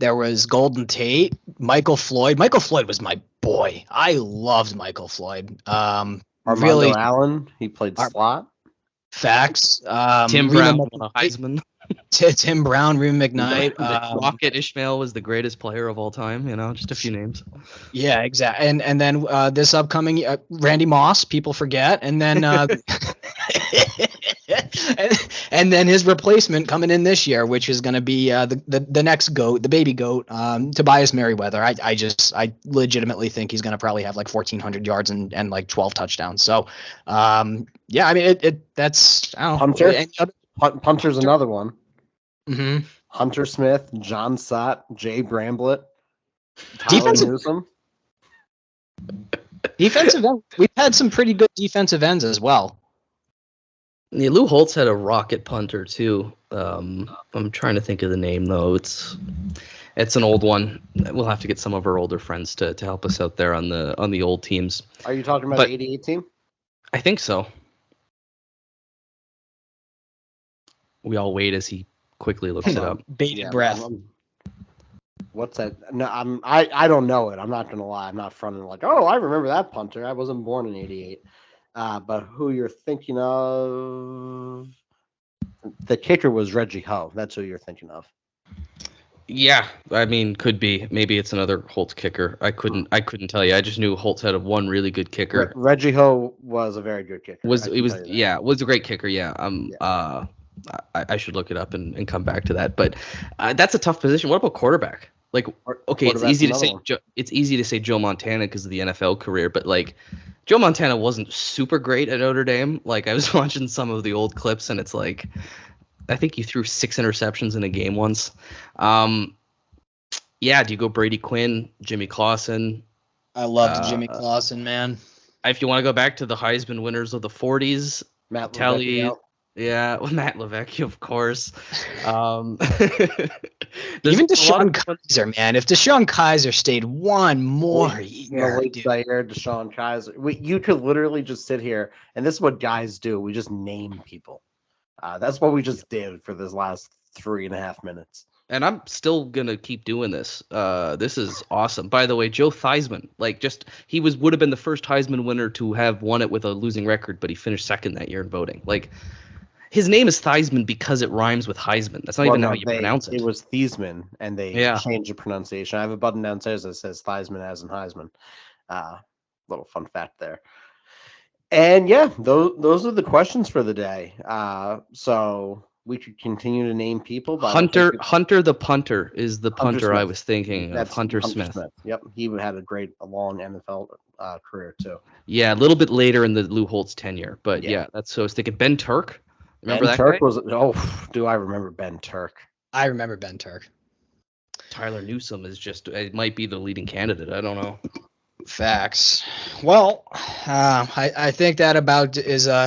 There was Golden Tate, Michael Floyd. Michael Floyd was my boy. I loved Michael Floyd. Armando Really Allen, he played slot. facts. Tim Brown won a Heisman. Tim Brown, Reba McKnight. Rocket Ishmael was the greatest player of all time. Just a few names. Yeah, exactly. And then this upcoming Randy Moss, people forget, and then and then his replacement coming in this year, which is going to be the next goat, the baby goat, Tobias Merriweather. I legitimately think he's going to probably have like 1,400 yards and like 12 touchdowns. So yeah, I mean that's I don't know. Hunter. Hunter's another one. Mm-hmm. Hunter Smith, John Sott, Jay Bramblett. Defensive- Newsome. Defensive end. We've had some pretty good defensive ends as well. Yeah, Lou Holtz had a rocket punter too. I'm trying to think of the name though. It's an old one. We'll have to get some of our older friends to help us out there on the old teams. Are you talking about But- the 88 team? I think so. We all wait as he quickly looks it up. Bated breath. What's that? No, I don't know it. I'm not gonna lie. I'm not fronting like, oh, I remember that punter. I wasn't born in '88. But who you're thinking of? The kicker was Reggie Ho. That's who you're thinking of. Yeah, I mean, could be. Maybe it's another Holtz kicker. I couldn't tell you. I just knew Holtz had one really good kicker. Reggie Ho was a very good kicker. Was a great kicker. Yeah. I should look it up and come back to that. But that's a tough position. What about quarterback? Like, okay, it's easy to say Joe Montana because of the NFL career, but like Joe Montana wasn't super great at Notre Dame. Like I was watching some of the old clips, and it's like I think he threw 6 interceptions in a game once. Yeah, do you go Brady Quinn, Jimmy Clausen? I loved Jimmy Clausen, man. If you want to go back to the Heisman winners of the 40s, Matt Telly. Levecchio. Yeah, well, Matt Levecchio, of course. Even Deshaun Kaiser, man. If Deshaun Kaiser stayed one more year, Malik Zaire, Deshaun Kaiser. You could literally just sit here, and this is what guys do. We just name people. That's what we just did for this last 3.5 minutes. And I'm still gonna keep doing this. This is awesome. By the way, Joe Theismann, he would have been the first Heisman winner to have won it with a losing record, but he finished second that year in voting. Like, his name is Theismann because it rhymes with Heisman. That's not even how you pronounce it. It was Theismann, and they changed the pronunciation. I have a button downstairs that says Theismann as in Heisman. Little fun fact there. And yeah, those are the questions for the day. So we could continue to name people. But Hunter the punter is the punter I was thinking of. Hunter Smith. Yep, he had a long NFL career too. Yeah, a little bit later in the Lou Holtz tenure, but yeah, that's so I was thinking. Ben Turk. Remember Ben that Turk guy? Do I remember Ben Turk? I remember Ben Turk. Tyler Newsome it might be the leading candidate. I don't know. Facts. Well, I think that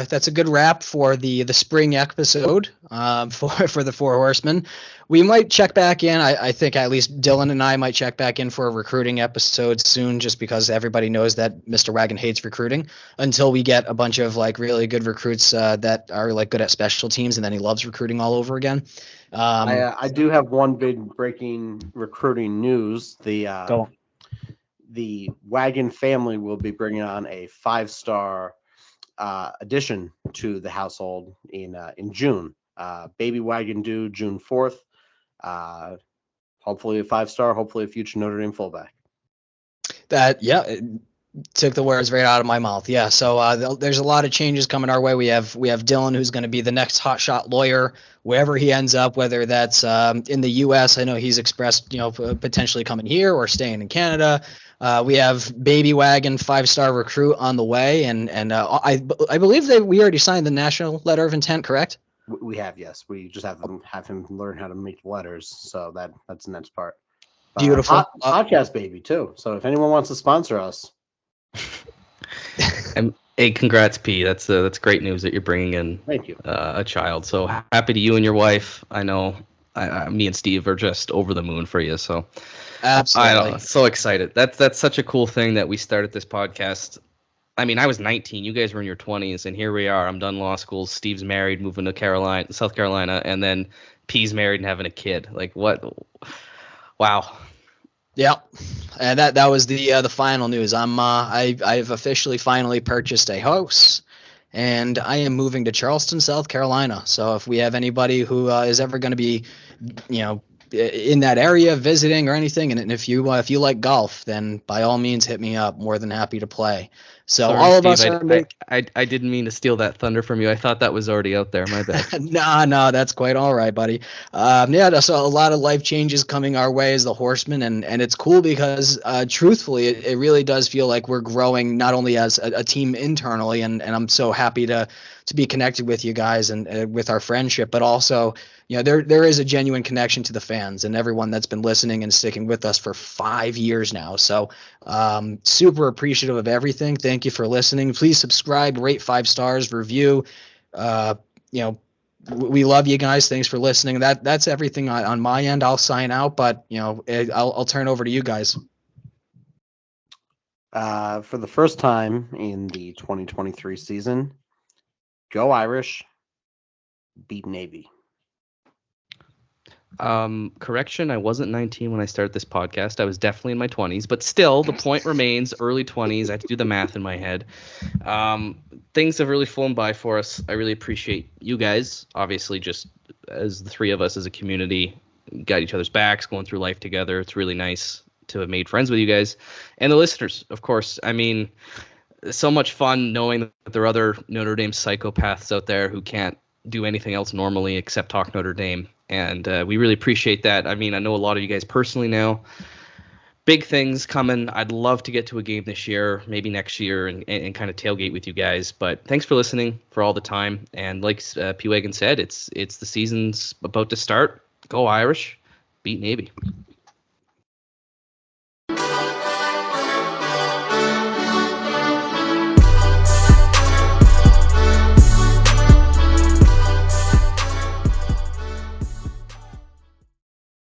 that's a good wrap for the spring episode for the Four Horsemen. We might check back in. I think at least Dylan and I might check back in for a recruiting episode soon, just because everybody knows that Mr. Wagon hates recruiting until we get a bunch of really good recruits that are good at special teams, and then he loves recruiting all over again. I do have one big breaking recruiting news. The Wagon family will be bringing on a 5-star addition to the household in June. Baby Wagon due June 4th. Hopefully a 5-star. Hopefully a future Notre Dame fullback. It took the words right out of my mouth. Yeah. So there's a lot of changes coming our way. We have Dylan, who's going to be the next hotshot lawyer wherever he ends up, whether that's in the U.S. I know he's expressed potentially coming here or staying in Canada. We have Baby Wagon 5-star recruit on the way, and I believe we already signed the national letter of intent, correct? We have, yes. We just have him learn how to make letters, so that's the next part. Beautiful podcast baby too. So if anyone wants to sponsor us, hey, congrats, P. That's great news that you're bringing in. Thank you. A child. So happy to you and your wife. I know. Me and Steve are just over the moon for you. So. Absolutely. So excited. That's such a cool thing that we started this podcast. I mean, I was 19. You guys were in your 20s, and here we are. I'm done law school. Steve's married, moving to South Carolina, and then P's married and having a kid. Like, what? Wow. Yeah, and that was the final news. I've officially finally purchased a house, and I am moving to Charleston, South Carolina. So if we have anybody who is ever going to be, in that area visiting or anything, and if you like golf, then by all means hit me up. More than happy to play. So Sorry, all of us Steve, are I didn't mean to steal that thunder from you. I thought that was already out there. My bad. No, that's quite all right, buddy. Yeah, so a lot of life changes coming our way as the Horsemen, and it's cool because truthfully, it really does feel like we're growing not only as a team internally, and I'm so happy to be connected with you guys and with our friendship, but also, there is a genuine connection to the fans and everyone that's been listening and sticking with us for 5 years now. So super appreciative of everything. Thank you for listening. Please subscribe, rate 5 stars, review. We love you guys. Thanks for listening. That's everything on my end. I'll sign out, but I'll turn over to you guys. For the first time in the 2023 season, go Irish, beat Navy. Correction, I wasn't 19 when I started this podcast. I was definitely in my 20s, but still, the point remains early 20s. I had to do the math in my head. Things have really flown by for us. I really appreciate you guys. Obviously, just as the three of us as a community got each other's backs, going through life together. It's really nice to have made friends with you guys and the listeners, of course. I mean, so much fun knowing that there are other Notre Dame psychopaths out there who can't do anything else normally except talk Notre Dame. And we really appreciate that. I mean, I know a lot of you guys personally now. Big things coming. I'd love to get to a game this year, maybe next year, and kind of tailgate with you guys. But thanks for listening for all the time. And like P. Wagon said, it's the season's about to start. Go Irish, beat Navy.